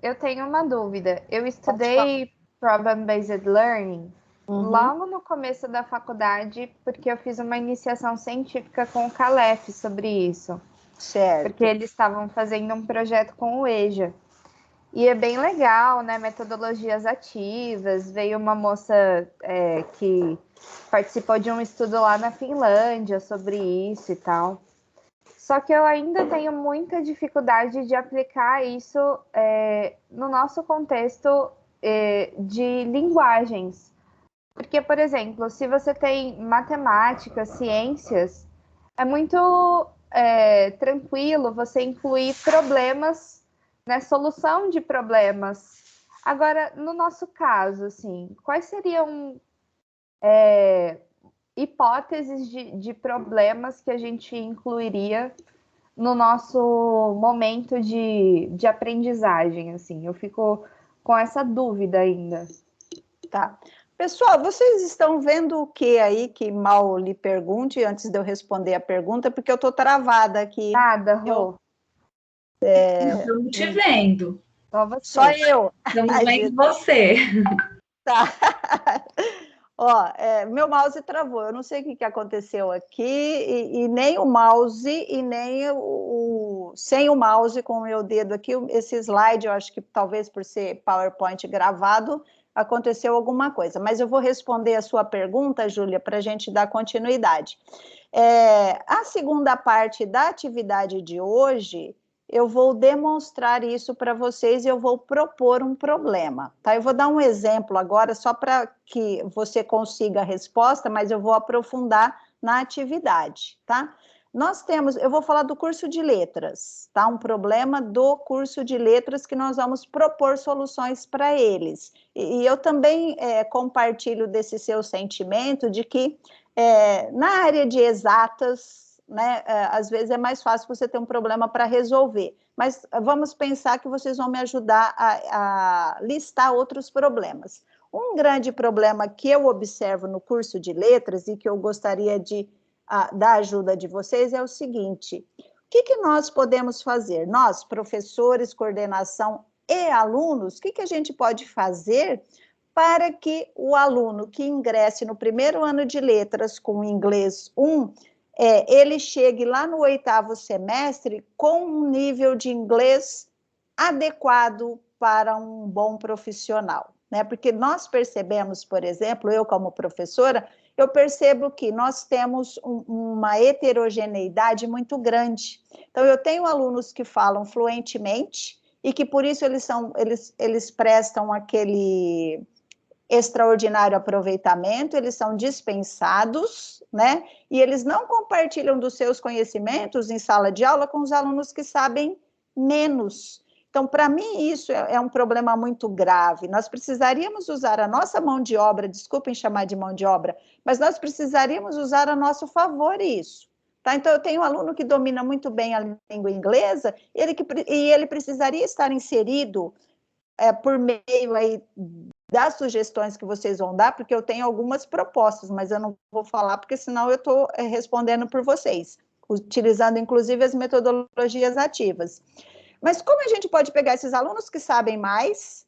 eu tenho uma dúvida. Eu estudei Problem-Based Learning logo no começo da faculdade, porque eu fiz uma iniciação científica com o Calef sobre isso. Certo. Porque eles estavam fazendo um projeto com o EJA. E é bem legal, né? Metodologias ativas. Veio uma moça que participou de um estudo lá na Finlândia sobre isso e tal. Só que eu ainda tenho muita dificuldade de aplicar isso no nosso contexto de linguagens. Porque, por exemplo, se você tem matemática, ciências, é muito tranquilo você incluir problemas, né, solução de problemas. Agora, no nosso caso, assim, quais seriam hipóteses de problemas que a gente incluiria no nosso momento de aprendizagem, assim? Eu fico com essa dúvida ainda. Tá. Pessoal, vocês estão vendo o que aí que mal lhe pergunte antes de eu responder a pergunta, porque eu estou travada aqui. Nada, Rô. Estamos te vendo. Só eu. Estamos vendo você. Tá. Ó, meu mouse travou. Eu não sei o que aconteceu aqui, e nem o mouse, e nem sem o mouse, com o meu dedo aqui, esse slide, eu acho que talvez por ser PowerPoint gravado, aconteceu alguma coisa. Mas eu vou responder a sua pergunta, Júlia, para a gente dar continuidade. A segunda parte da atividade de hoje, eu vou demonstrar isso para vocês e eu vou propor um problema, tá? Eu vou dar um exemplo agora, só para que você consiga a resposta, mas eu vou aprofundar na atividade, tá? Eu vou falar do curso de letras, tá? Um problema do curso de letras que nós vamos propor soluções para eles. E eu também compartilho desse seu sentimento de que na área de exatas, né, às vezes é mais fácil você ter um problema para resolver, mas vamos pensar que vocês vão me ajudar a listar outros problemas. Um grande problema que eu observo no curso de letras e que eu gostaria da ajuda de vocês é o seguinte: o que nós podemos fazer? Nós, professores, coordenação e alunos, o que a gente pode fazer para que o aluno que ingresse no primeiro ano de letras com inglês 1, ele chegue lá no 8º semestre com um nível de inglês adequado para um bom profissional, né? Porque nós percebemos, por exemplo, eu como professora, eu percebo que nós temos uma heterogeneidade muito grande. Então, eu tenho alunos que falam fluentemente e que, por isso, eles prestam aquele extraordinário aproveitamento, eles são dispensados, né? E eles não compartilham dos seus conhecimentos em sala de aula com os alunos que sabem menos. Então, para mim, isso é um problema muito grave. Nós precisaríamos usar a nossa mão de obra, desculpem chamar de mão de obra, mas nós precisaríamos usar a nosso favor isso. Tá? Então, eu tenho um aluno que domina muito bem a língua inglesa e ele precisaria estar inserido por meio aí das sugestões que vocês vão dar, porque eu tenho algumas propostas, mas eu não vou falar, porque senão eu estou respondendo por vocês, utilizando inclusive as metodologias ativas. Mas como a gente pode pegar esses alunos que sabem mais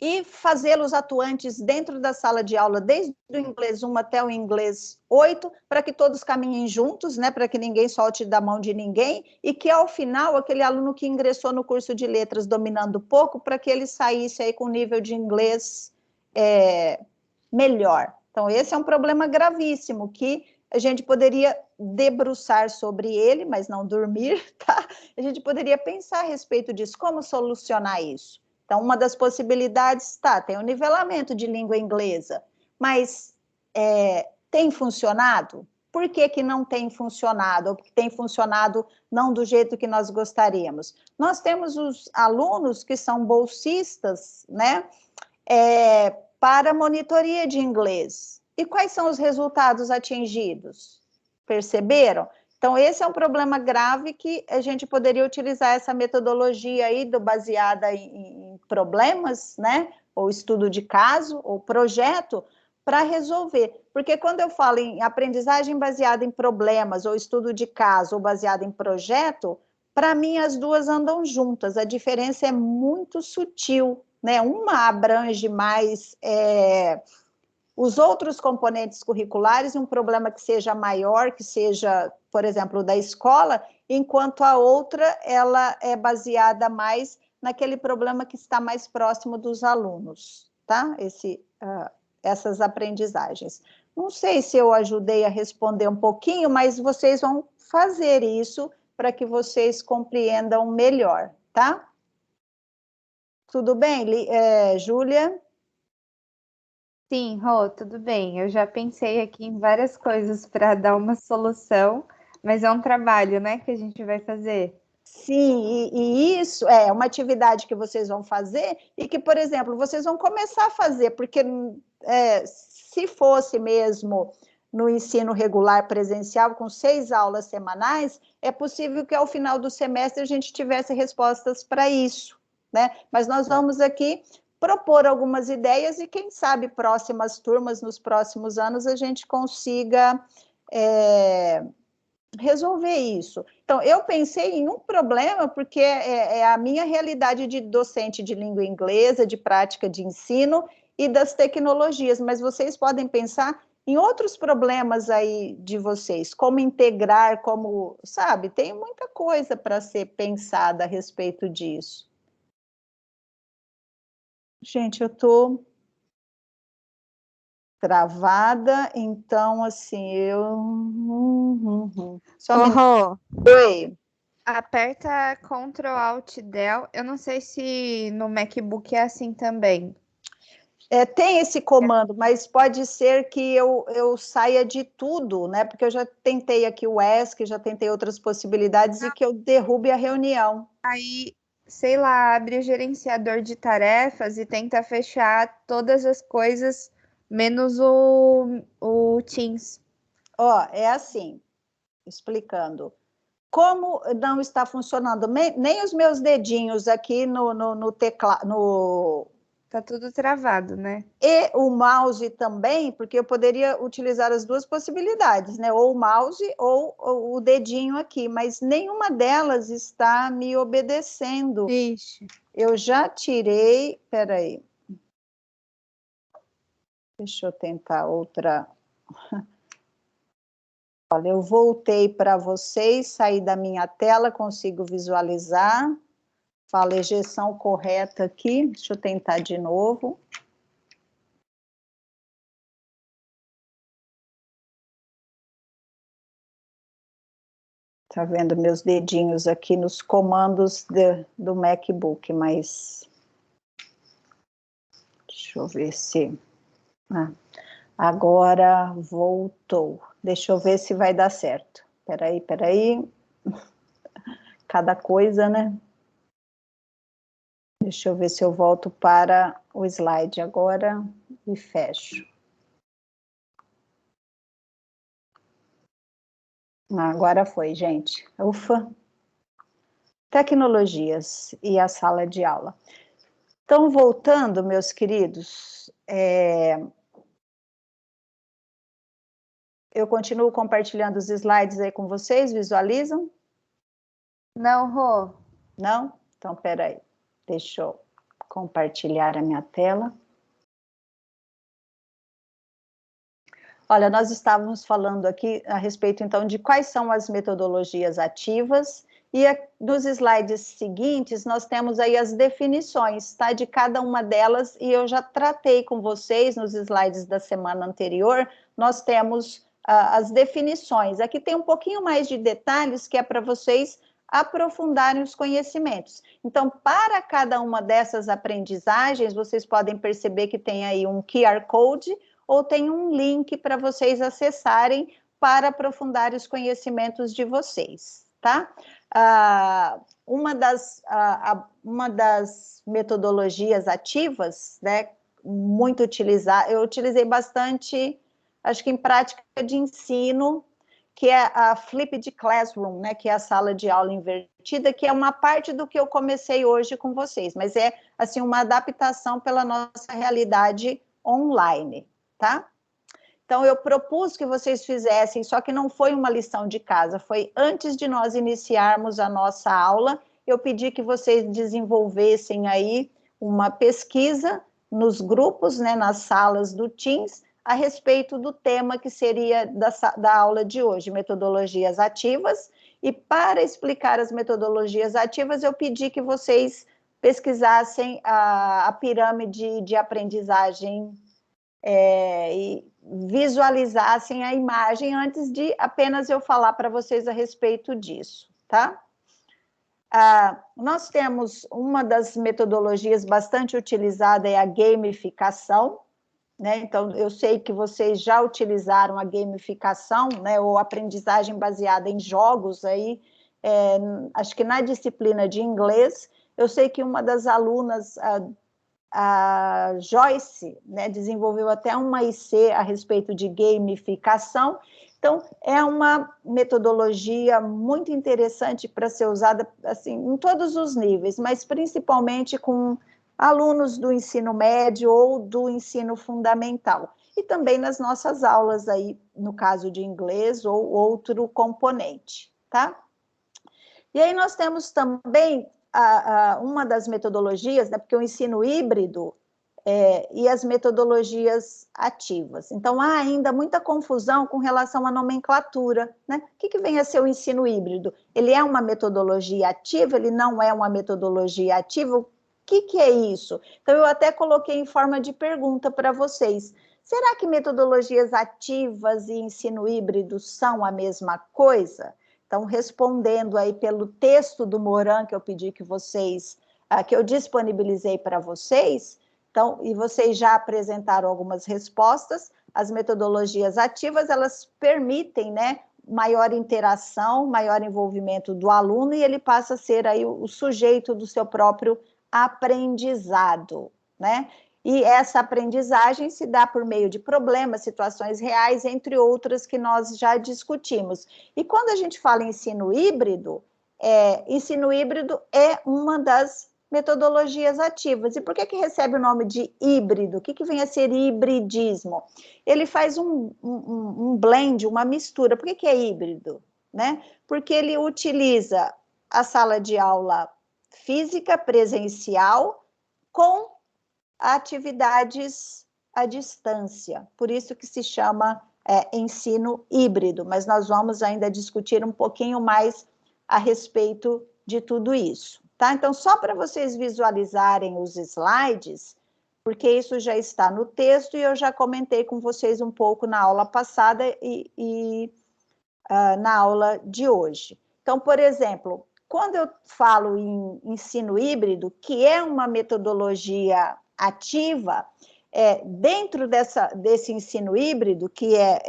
e fazê-los atuantes dentro da sala de aula, desde o inglês 1 até o inglês 8, para que todos caminhem juntos, né, para que ninguém solte da mão de ninguém, e que, ao final, aquele aluno que ingressou no curso de letras dominando pouco, para que ele saísse aí com nível de inglês melhor. Então, esse é um problema gravíssimo, que a gente poderia debruçar sobre ele, mas não dormir, tá? A gente poderia pensar a respeito disso, como solucionar isso. Então, uma das possibilidades, tem o nivelamento de língua inglesa, mas tem funcionado? Por que que não tem funcionado? Ou porque tem funcionado não do jeito que nós gostaríamos? Nós temos os alunos que são bolsistas, né? Para monitoria de inglês. E quais são os resultados atingidos? Perceberam? Então, esse é um problema grave que a gente poderia utilizar essa metodologia aí baseada em problemas, né? Ou estudo de caso, ou projeto, para resolver. Porque quando eu falo em aprendizagem baseada em problemas, ou estudo de caso, ou baseada em projeto, para mim as duas andam juntas. A diferença é muito sutil, né? Uma abrange mais os outros componentes curriculares, um problema que seja maior, que seja, por exemplo, da escola, enquanto a outra, ela é baseada mais naquele problema que está mais próximo dos alunos, tá? Essas aprendizagens. Não sei se eu ajudei a responder um pouquinho, mas vocês vão fazer isso para que vocês compreendam melhor, tá? Tudo bem, Júlia? Sim, Rô, tudo bem. Eu já pensei aqui em várias coisas para dar uma solução, mas é um trabalho, né, que a gente vai fazer. Sim, e isso é uma atividade que vocês vão fazer e que, por exemplo, vocês vão começar a fazer, porque se fosse mesmo no ensino regular presencial, com 6 aulas semanais, é possível que ao final do semestre a gente tivesse respostas para isso, né? Mas nós vamos aqui propor algumas ideias e quem sabe próximas turmas, nos próximos anos, a gente consiga resolver isso. Então, eu pensei em um problema, porque é a minha realidade de docente de língua inglesa, de prática de ensino e das tecnologias, mas vocês podem pensar em outros problemas aí de vocês, como integrar, como, sabe, tem muita coisa para ser pensada a respeito disso. Gente, eu estou travada, então, assim, Só Oi. Aperta Ctrl Alt Del. Eu não sei se no MacBook é assim também. Tem esse comando, mas pode ser que eu saia de tudo, né? Porque eu já tentei aqui o ESC, já tentei outras possibilidades e que eu derrube a reunião. Aí, sei lá, abre o gerenciador de tarefas e tenta fechar todas as coisas, menos o Teams. É assim, explicando. Como não está funcionando, nem os meus dedinhos aqui no teclado, Tá tudo travado, né? E o mouse também, porque eu poderia utilizar as duas possibilidades, né? Ou o mouse ou o dedinho aqui, mas nenhuma delas está me obedecendo. Ixi. Eu já tirei, peraí. Deixa eu tentar outra. Olha, eu voltei para vocês, saí da minha tela, consigo visualizar. Fala ejeção correta aqui, deixa eu tentar de novo. Tá vendo meus dedinhos aqui nos comandos do MacBook, mas... Deixa eu ver se... agora voltou. Deixa eu ver se vai dar certo. Peraí. Cada coisa, né? Deixa eu ver se eu volto para o slide agora e fecho. Agora foi, gente. Ufa! Tecnologias e a sala de aula. Então, voltando, meus queridos, eu continuo compartilhando os slides aí com vocês, visualizam? Não, Rô. Não? Então, peraí. Deixa eu compartilhar a minha tela. Olha, nós estávamos falando aqui a respeito, então, de quais são as metodologias ativas, e nos slides seguintes nós temos aí as definições, tá, de cada uma delas, e eu já tratei com vocês nos slides da semana anterior, nós temos as definições. Aqui tem um pouquinho mais de detalhes que é para vocês aprofundarem os conhecimentos. Então, para cada uma dessas aprendizagens, vocês podem perceber que tem aí um QR Code ou tem um link para vocês acessarem para aprofundar os conhecimentos de vocês, tá? Uma das metodologias ativas, né, muito utilizada, eu utilizei bastante, acho que em prática de ensino, que é a Flipped Classroom, né, que é a sala de aula invertida, que é uma parte do que eu comecei hoje com vocês, mas é, assim, uma adaptação pela nossa realidade online, tá? Então, eu propus que vocês fizessem, só que não foi uma lição de casa, foi antes de nós iniciarmos a nossa aula, eu pedi que vocês desenvolvessem aí uma pesquisa nos grupos, né, nas salas do Teams, a respeito do tema que seria da aula de hoje, metodologias ativas, e para explicar as metodologias ativas, eu pedi que vocês pesquisassem a pirâmide de aprendizagem e visualizassem a imagem antes de apenas eu falar para vocês a respeito disso, tá? Nós temos uma das metodologias bastante utilizada, é a gamificação, né? Então, eu sei que vocês já utilizaram a gamificação, né, ou aprendizagem baseada em jogos, aí, acho que na disciplina de inglês, eu sei que uma das alunas, a Joyce, né, desenvolveu até uma IC a respeito de gamificação. Então, é uma metodologia muito interessante para ser usada assim, em todos os níveis, mas principalmente com alunos do ensino médio ou do ensino fundamental. E também nas nossas aulas aí, no caso de inglês ou outro componente, tá? E aí nós temos também uma das metodologias, né, porque o ensino híbrido e as metodologias ativas. Então, há ainda muita confusão com relação à nomenclatura, né? O que vem a ser o ensino híbrido? Ele é uma metodologia ativa? Ele não é uma metodologia ativa? O que é isso? Então, eu até coloquei em forma de pergunta para vocês. Será que metodologias ativas e ensino híbrido são a mesma coisa? Então, respondendo aí pelo texto do Moran que eu pedi que vocês, que eu disponibilizei para vocês, então, e vocês já apresentaram algumas respostas, as metodologias ativas, elas permitem, né, maior interação, maior envolvimento do aluno, e ele passa a ser aí o sujeito do seu próprio aprendizado, né? E essa aprendizagem se dá por meio de problemas, situações reais, entre outras que nós já discutimos. E quando a gente fala em ensino híbrido é uma das metodologias ativas. E por que recebe o nome de híbrido? O que vem a ser hibridismo? Ele faz um blend, uma mistura. Por que é híbrido? Né? Porque ele utiliza a sala de aula física, presencial, com atividades à distância. Por isso que se chama ensino híbrido, mas nós vamos ainda discutir um pouquinho mais a respeito de tudo isso. Tá? Então, só para vocês visualizarem os slides, porque isso já está no texto e eu já comentei com vocês um pouco na aula passada e na aula de hoje. Então, por exemplo, quando eu falo em ensino híbrido, que é uma metodologia ativa, dentro desse ensino híbrido, que é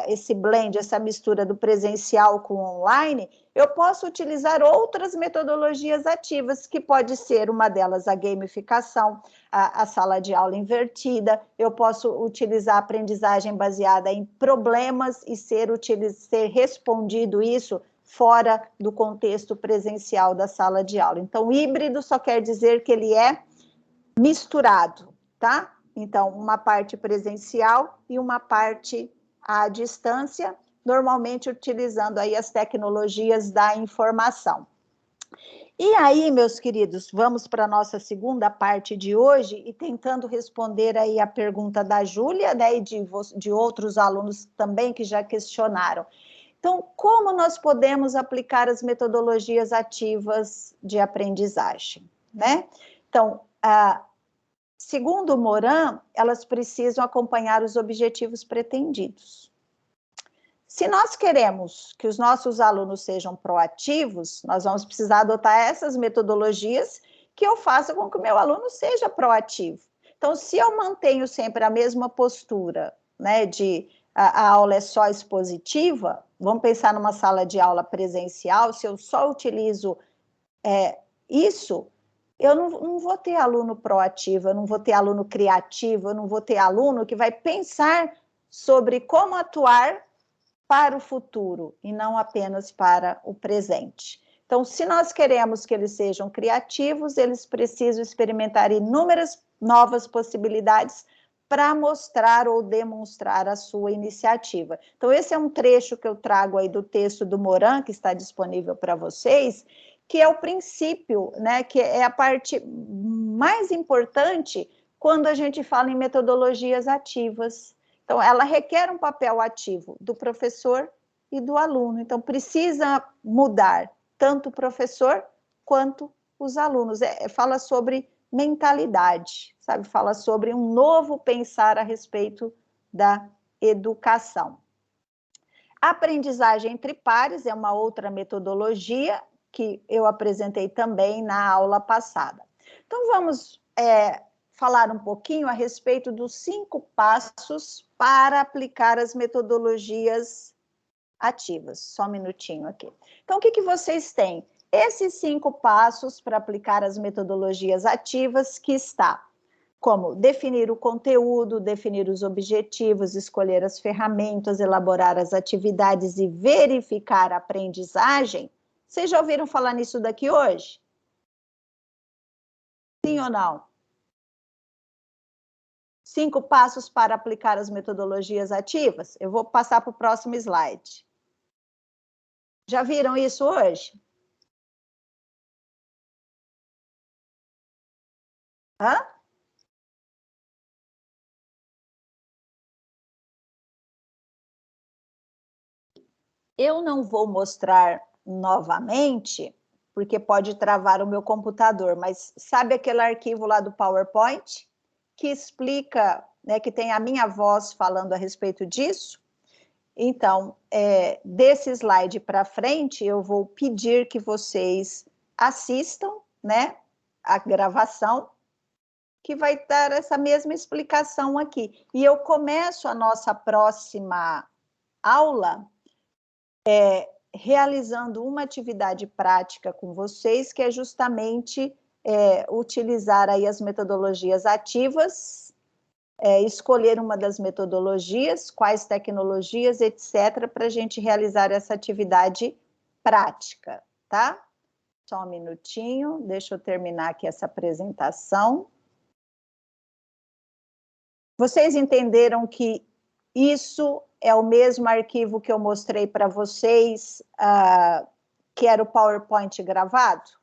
esse blend, essa mistura do presencial com online, eu posso utilizar outras metodologias ativas, que pode ser uma delas a gamificação, a sala de aula invertida, eu posso utilizar a aprendizagem baseada em problemas e ser respondido isso fora do contexto presencial da sala de aula. Então, híbrido só quer dizer que ele é misturado, tá? Então, uma parte presencial e uma parte à distância, normalmente utilizando aí as tecnologias da informação. E aí, meus queridos, vamos para a nossa segunda parte de hoje e tentando responder aí a pergunta da Júlia, né, e de outros alunos também que já questionaram. Então, como nós podemos aplicar as metodologias ativas de aprendizagem, né? Então, segundo o Moran, elas precisam acompanhar os objetivos pretendidos. Se nós queremos que os nossos alunos sejam proativos, nós vamos precisar adotar essas metodologias que eu faça com que o meu aluno seja proativo. Então, se eu mantenho sempre a mesma postura, né, de a aula é só expositiva, vamos pensar numa sala de aula presencial, se eu só utilizo isso, eu não vou ter aluno proativo, eu não vou ter aluno criativo, eu não vou ter aluno que vai pensar sobre como atuar para o futuro e não apenas para o presente. Então, se nós queremos que eles sejam criativos, eles precisam experimentar inúmeras novas possibilidades para mostrar ou demonstrar a sua iniciativa. Então, esse é um trecho que eu trago aí do texto do Moran, que está disponível para vocês, que é o princípio, né, que é a parte mais importante quando a gente fala em metodologias ativas. Então, ela requer um papel ativo do professor e do aluno. Então, precisa mudar tanto o professor quanto os alunos. Fala sobre mentalidade, sabe? Fala sobre um novo pensar a respeito da educação. A aprendizagem entre pares é uma outra metodologia que eu apresentei também na aula passada. Então, vamos falar um pouquinho a respeito dos 5 passos para aplicar as metodologias ativas. Só um minutinho aqui. Então, o que vocês têm? Esses 5 passos para aplicar as metodologias ativas, que está como definir o conteúdo, definir os objetivos, escolher as ferramentas, elaborar as atividades e verificar a aprendizagem. Vocês já ouviram falar nisso daqui hoje? Sim ou não? 5 passos para aplicar as metodologias ativas? Eu vou passar para o próximo slide. Já viram isso hoje? Hã? Eu não vou mostrar novamente, porque pode travar o meu computador, mas sabe aquele arquivo lá do PowerPoint que explica, né, que tem a minha voz falando a respeito disso? Então, desse slide para frente, eu vou pedir que vocês assistam, né, a gravação, que vai dar essa mesma explicação aqui. E eu começo a nossa próxima aula realizando uma atividade prática com vocês, que é justamente utilizar aí as metodologias ativas, escolher uma das metodologias, quais tecnologias, etc., para a gente realizar essa atividade prática, tá? Só um minutinho, deixa eu terminar aqui essa apresentação. Vocês entenderam que isso é o mesmo arquivo que eu mostrei para vocês, que era o PowerPoint gravado?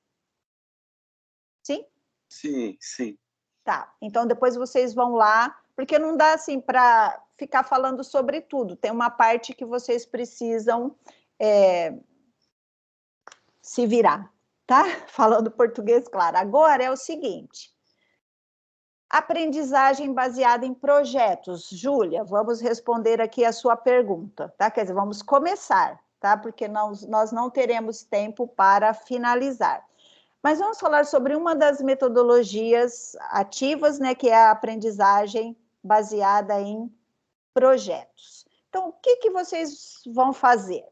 Sim? Sim, sim. Tá, então depois vocês vão lá, porque não dá assim para ficar falando sobre tudo, tem uma parte que vocês precisam se virar, tá? Falando português, claro. Agora é o seguinte: aprendizagem baseada em projetos. Júlia, vamos responder aqui a sua pergunta, tá? Quer dizer, vamos começar, tá? Porque nós não teremos tempo para finalizar. Mas vamos falar sobre uma das metodologias ativas, né, que é a aprendizagem baseada em projetos. Então, o que vocês vão fazer?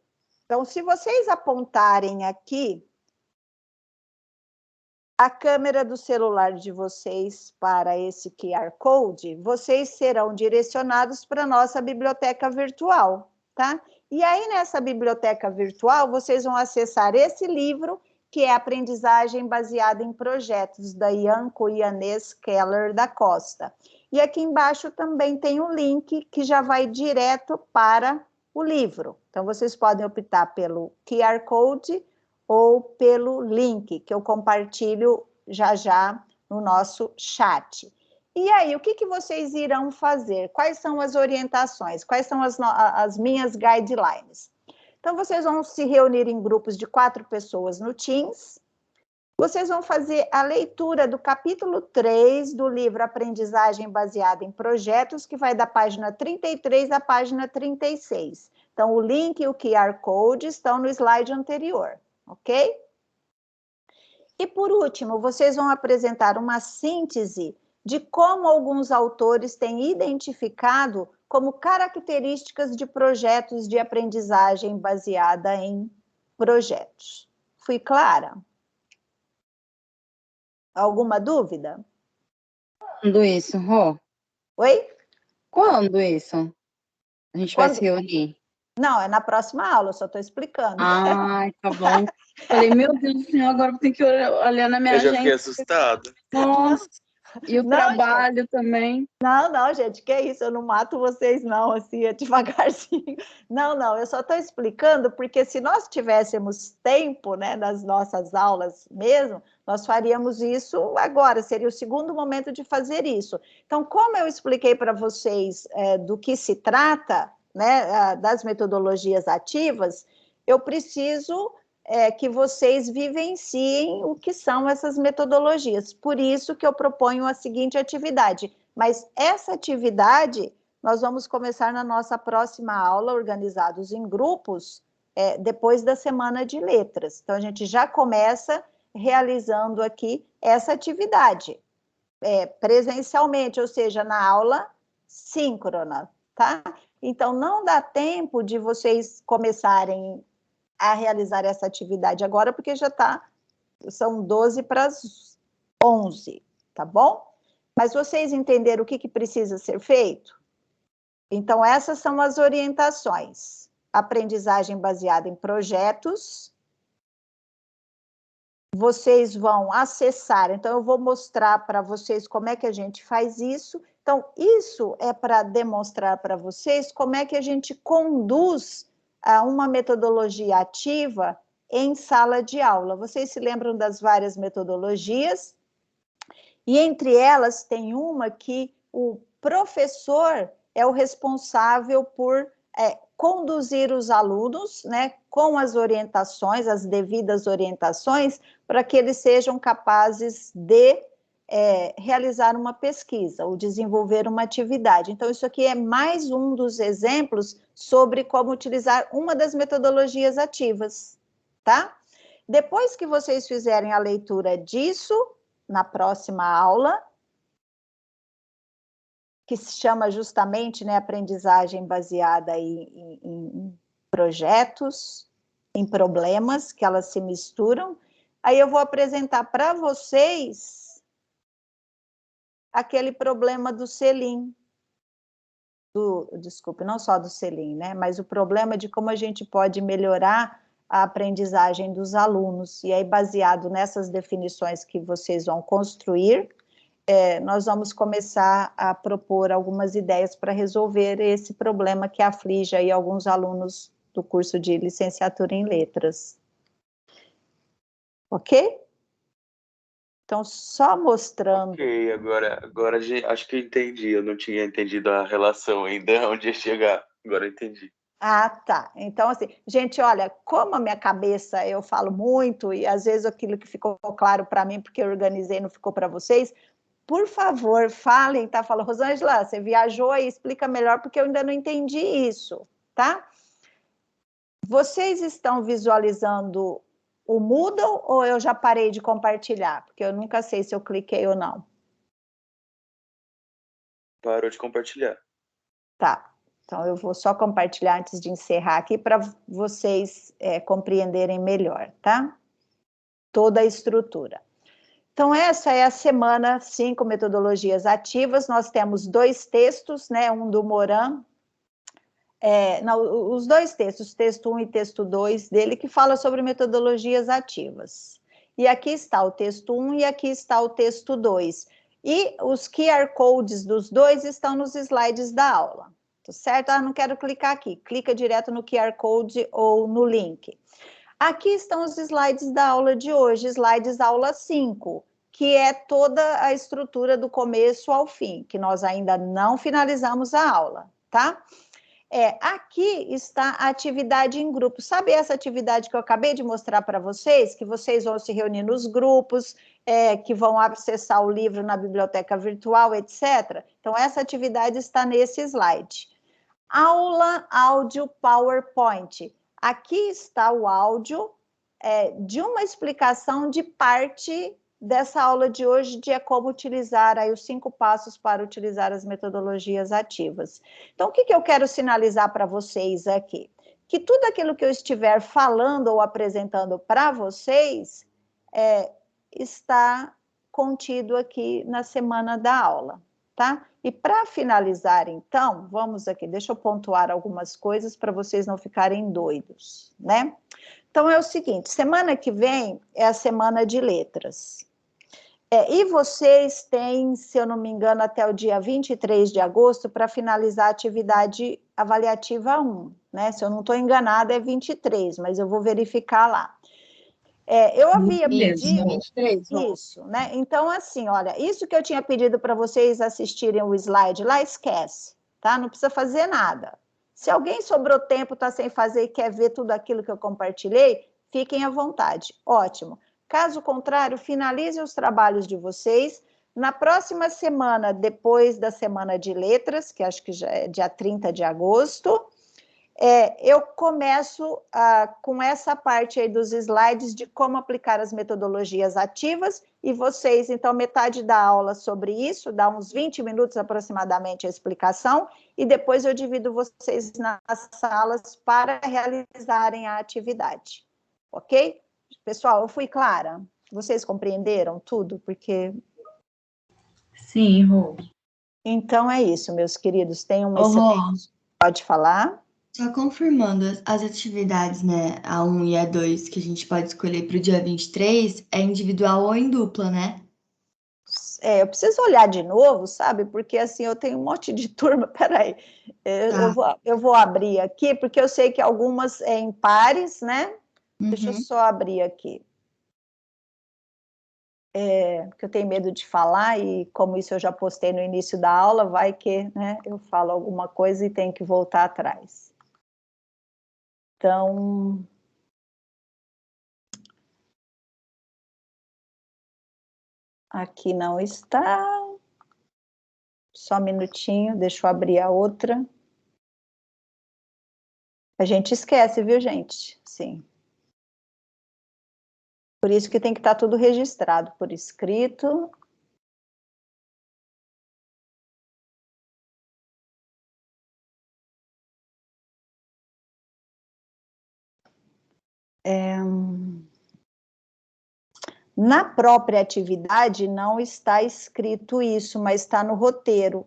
Então, se vocês apontarem aqui a câmera do celular de vocês para esse QR Code, vocês serão direcionados para a nossa biblioteca virtual, tá? E aí, nessa biblioteca virtual, vocês vão acessar esse livro, que é Aprendizagem Baseada em Projetos, da Ianco Ianês Keller da Costa. E aqui embaixo também tem um link que já vai direto para o livro. Então, vocês podem optar pelo QR Code ou pelo link, que eu compartilho já no nosso chat. E aí, o que vocês irão fazer? Quais são as orientações? Quais são as minhas guidelines? Então, vocês vão se reunir em grupos de 4 pessoas no Teams. Vocês vão fazer a leitura do capítulo 3 do livro Aprendizagem Baseada em Projetos, que vai da página 33 à página 36. Então, o link e o QR Code estão no slide anterior, ok? E, por último, vocês vão apresentar uma síntese de como alguns autores têm identificado como características de projetos de aprendizagem baseada em projetos. Fui clara? Alguma dúvida? Quando isso, Rô? Oi? Quando isso? A gente vai Quando? se reunir? Não, é na próxima aula, eu só estou explicando. Ai, tá bom. Falei, meu Deus do céu, agora eu tenho que olhar na minha Eu já fiquei agenda. assustado. Nossa, e o Não, trabalho também. Não, gente, que isso, eu não mato vocês não, assim, é devagarzinho. Não, eu só estou explicando porque se nós tivéssemos tempo, né, nas nossas aulas mesmo, nós faríamos isso agora, seria o segundo momento de fazer isso. Então, como eu expliquei para vocês do que se trata, né, das metodologias ativas, eu preciso que vocês vivenciem o que são essas metodologias. Por isso que eu proponho a seguinte atividade. Mas essa atividade nós vamos começar na nossa próxima aula, organizados em grupos, depois da semana de letras. Então, a gente já começa realizando aqui essa atividade, presencialmente, ou seja, na aula síncrona, tá? Então, não dá tempo de vocês começarem a realizar essa atividade agora, porque já são 12 para as 11, tá bom? Mas vocês entenderam o que precisa ser feito? Então, essas são as orientações. Aprendizagem baseada em projetos. Vocês vão acessar, então eu vou mostrar para vocês como é que a gente faz isso. Então, isso é para demonstrar para vocês como é que a gente conduz uma metodologia ativa em sala de aula. Vocês se lembram das várias metodologias? E entre elas tem uma que o professor é o responsável por conduzir os alunos, né, com as orientações, as devidas orientações, para que eles sejam capazes de realizar uma pesquisa ou desenvolver uma atividade. Então, isso aqui é mais um dos exemplos sobre como utilizar uma das metodologias ativas, tá? Depois que vocês fizerem a leitura disso, na próxima aula, que se chama justamente, né, aprendizagem baseada em projetos, em problemas, que elas se misturam. Aí eu vou apresentar para vocês aquele problema do selim. Desculpe, não só do selim, né, mas o problema de como a gente pode melhorar a aprendizagem dos alunos. E aí, baseado nessas definições que vocês vão construir, nós vamos começar a propor algumas ideias para resolver esse problema que aflige aí alguns alunos do curso de licenciatura em letras. Ok? Então, só mostrando... Ok, agora acho que eu entendi. Eu não tinha entendido a relação ainda, onde ia chegar. Agora eu entendi. Ah, tá. Então, assim, gente, olha, como a minha cabeça eu falo muito, e às vezes aquilo que ficou claro para mim, porque eu organizei, não ficou para vocês, por favor, falem, tá? Fala, Rosângela, você viajou aí, explica melhor, porque eu ainda não entendi isso, tá? Vocês estão visualizando o Moodle ou eu já parei de compartilhar? Porque eu nunca sei se eu cliquei ou não. Parou de compartilhar. Tá. Então, eu vou só compartilhar antes de encerrar aqui para vocês compreenderem melhor, tá? Toda a estrutura. Então, essa é a semana 5, metodologias ativas. Nós temos 2 textos, né? Um do Moran. Não, os 2 textos, texto 1 e texto 2 dele, que fala sobre metodologias ativas. E aqui está o texto 1 e aqui está o texto 2. E os QR Codes dos 2 estão nos slides da aula. Certo? Ah, não quero clicar aqui. Clica direto no QR Code ou no link. Aqui estão os slides da aula de hoje, slides aula 5, que é toda a estrutura do começo ao fim, que nós ainda não finalizamos a aula, tá? Aqui está a atividade em grupo. Sabe essa atividade que eu acabei de mostrar para vocês? Que vocês vão se reunir nos grupos, que vão acessar o livro na biblioteca virtual, etc. Então, essa atividade está nesse slide. Aula áudio PowerPoint. Aqui está o áudio de uma explicação de parte dessa aula de hoje, de como utilizar aí os 5 passos para utilizar as metodologias ativas. Então, o que eu quero sinalizar para vocês aqui? Que tudo aquilo que eu estiver falando ou apresentando para vocês está contido aqui na semana da aula, tá? E para finalizar, então, vamos aqui, deixa eu pontuar algumas coisas para vocês não ficarem doidos, né? Então, é o seguinte, semana que vem é a semana de letras. E vocês têm, se eu não me engano, até o dia 23 de agosto para finalizar a atividade avaliativa 1, né? Se eu não estou enganada, é 23, mas eu vou verificar lá. Eu havia pedido... 23, isso, né? Então, assim, olha, isso que eu tinha pedido para vocês assistirem o slide lá, esquece, tá? Não precisa fazer nada. Se alguém sobrou tempo, está sem fazer e quer ver tudo aquilo que eu compartilhei, fiquem à vontade, ótimo. Caso contrário, finalizem os trabalhos de vocês. Na próxima semana, depois da semana de letras, que acho que já é dia 30 de agosto, eu começo com essa parte aí dos slides de como aplicar as metodologias ativas, e vocês, então, metade da aula sobre isso, dá uns 20 minutos aproximadamente a explicação, e depois eu divido vocês nas salas para realizarem a atividade, ok? Pessoal, eu fui clara? Vocês compreenderam tudo? Porque... Sim, Rô. Então é isso, meus queridos. Tenham um excelente... Pode falar? Só confirmando, as atividades, né, a 1 e a 2, que a gente pode escolher para o dia 23, é individual ou em dupla, né? Eu preciso olhar de novo, sabe? Porque, assim, eu tenho um monte de turma. Peraí, eu vou abrir aqui, porque eu sei que algumas é em pares, né? Deixa eu só abrir aqui. Porque eu tenho medo de falar, e como isso eu já postei no início da aula, vai que, né, eu falo alguma coisa e tenho que voltar atrás. Então... aqui não está. Só um minutinho, deixa eu abrir a outra. A gente esquece, viu, gente? Sim. Por isso que tem que estar tudo registrado por escrito. Na própria atividade não está escrito isso, mas está no roteiro,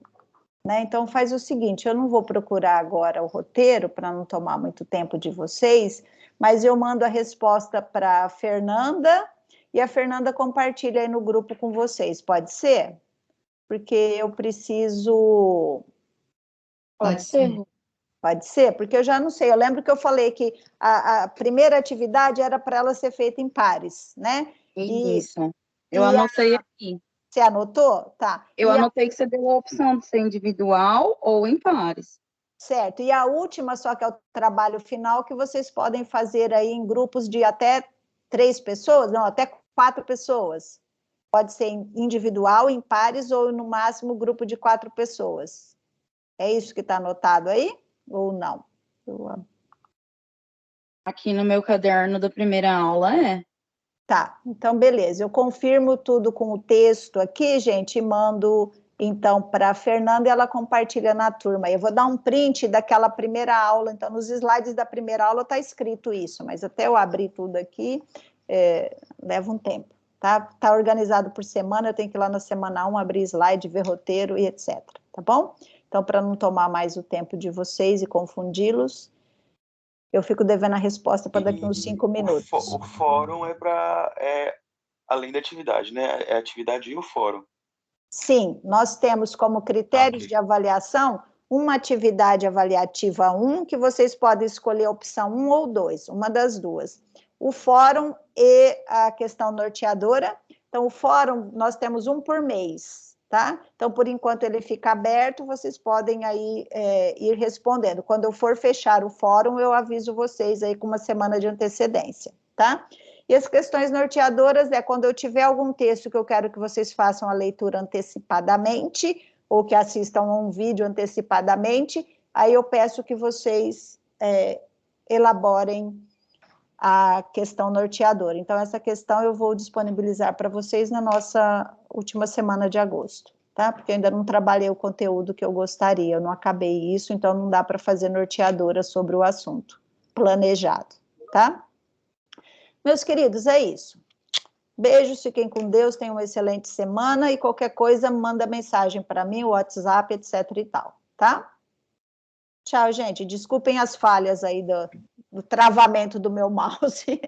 né? Então faz o seguinte, eu não vou procurar agora o roteiro para não tomar muito tempo de vocês, mas eu mando a resposta para a Fernanda e a Fernanda compartilha aí no grupo com vocês, pode ser? Porque eu preciso... Pode ser. Pode ser? Porque eu já não sei, eu lembro que eu falei que a primeira atividade era para ela ser feita em pares, né? Isso, eu anotei aqui. Você anotou? Tá. Eu anotei que você deu a opção de ser individual ou em pares. Certo, e a última, só que é o trabalho final, que vocês podem fazer aí em grupos de até 3 pessoas, não, até 4 pessoas. Pode ser individual, em pares, ou no máximo grupo de 4 pessoas. É isso que está anotado aí? Ou não? Aqui no meu caderno da primeira aula Tá, então beleza. Eu confirmo tudo com o texto aqui, gente, e mando então para a Fernanda e ela compartilha na turma. Eu vou dar um print daquela primeira aula, então nos slides da primeira aula está escrito isso, mas até eu abrir tudo aqui, leva um tempo, tá? Tá organizado por semana, eu tenho que ir lá na semana 1, abrir slide, ver roteiro e etc, tá bom? Então, para não tomar mais o tempo de vocês e confundi-los, eu fico devendo a resposta para daqui uns 5 minutos. O fórum além da atividade, né? É a atividade e o fórum. Sim, nós temos como critérios de avaliação uma atividade avaliativa 1, que vocês podem escolher a opção 1 ou 2, uma das duas. O fórum e a questão norteadora. Então, o fórum, nós temos um por mês, tá? Então, por enquanto ele fica aberto, vocês podem aí ir respondendo. Quando eu for fechar o fórum, eu aviso vocês aí com uma semana de antecedência, tá? E as questões norteadoras quando eu tiver algum texto que eu quero que vocês façam a leitura antecipadamente, ou que assistam a um vídeo antecipadamente, aí eu peço que vocês elaborem a questão norteadora. Então, essa questão eu vou disponibilizar para vocês na nossa última semana de agosto, tá? Porque eu ainda não trabalhei o conteúdo que eu gostaria, eu não acabei isso, então não dá para fazer norteadora sobre o assunto, planejado, tá? Meus queridos, é isso. Beijos, fiquem com Deus, tenham uma excelente semana e qualquer coisa, manda mensagem para mim, WhatsApp, etc e tal, tá? Tchau, gente. Desculpem as falhas aí do travamento do meu mouse.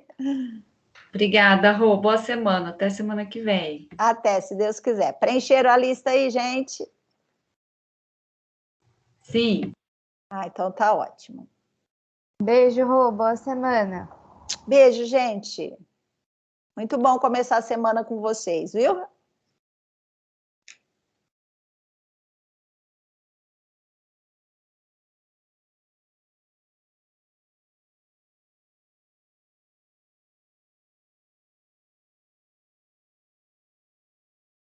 Obrigada, Rô. Boa semana. Até semana que vem. Até, se Deus quiser. Preencheram a lista aí, gente? Sim. Então tá ótimo. Beijo, Rô. Boa semana. Beijo, gente. Muito bom começar a semana com vocês, viu?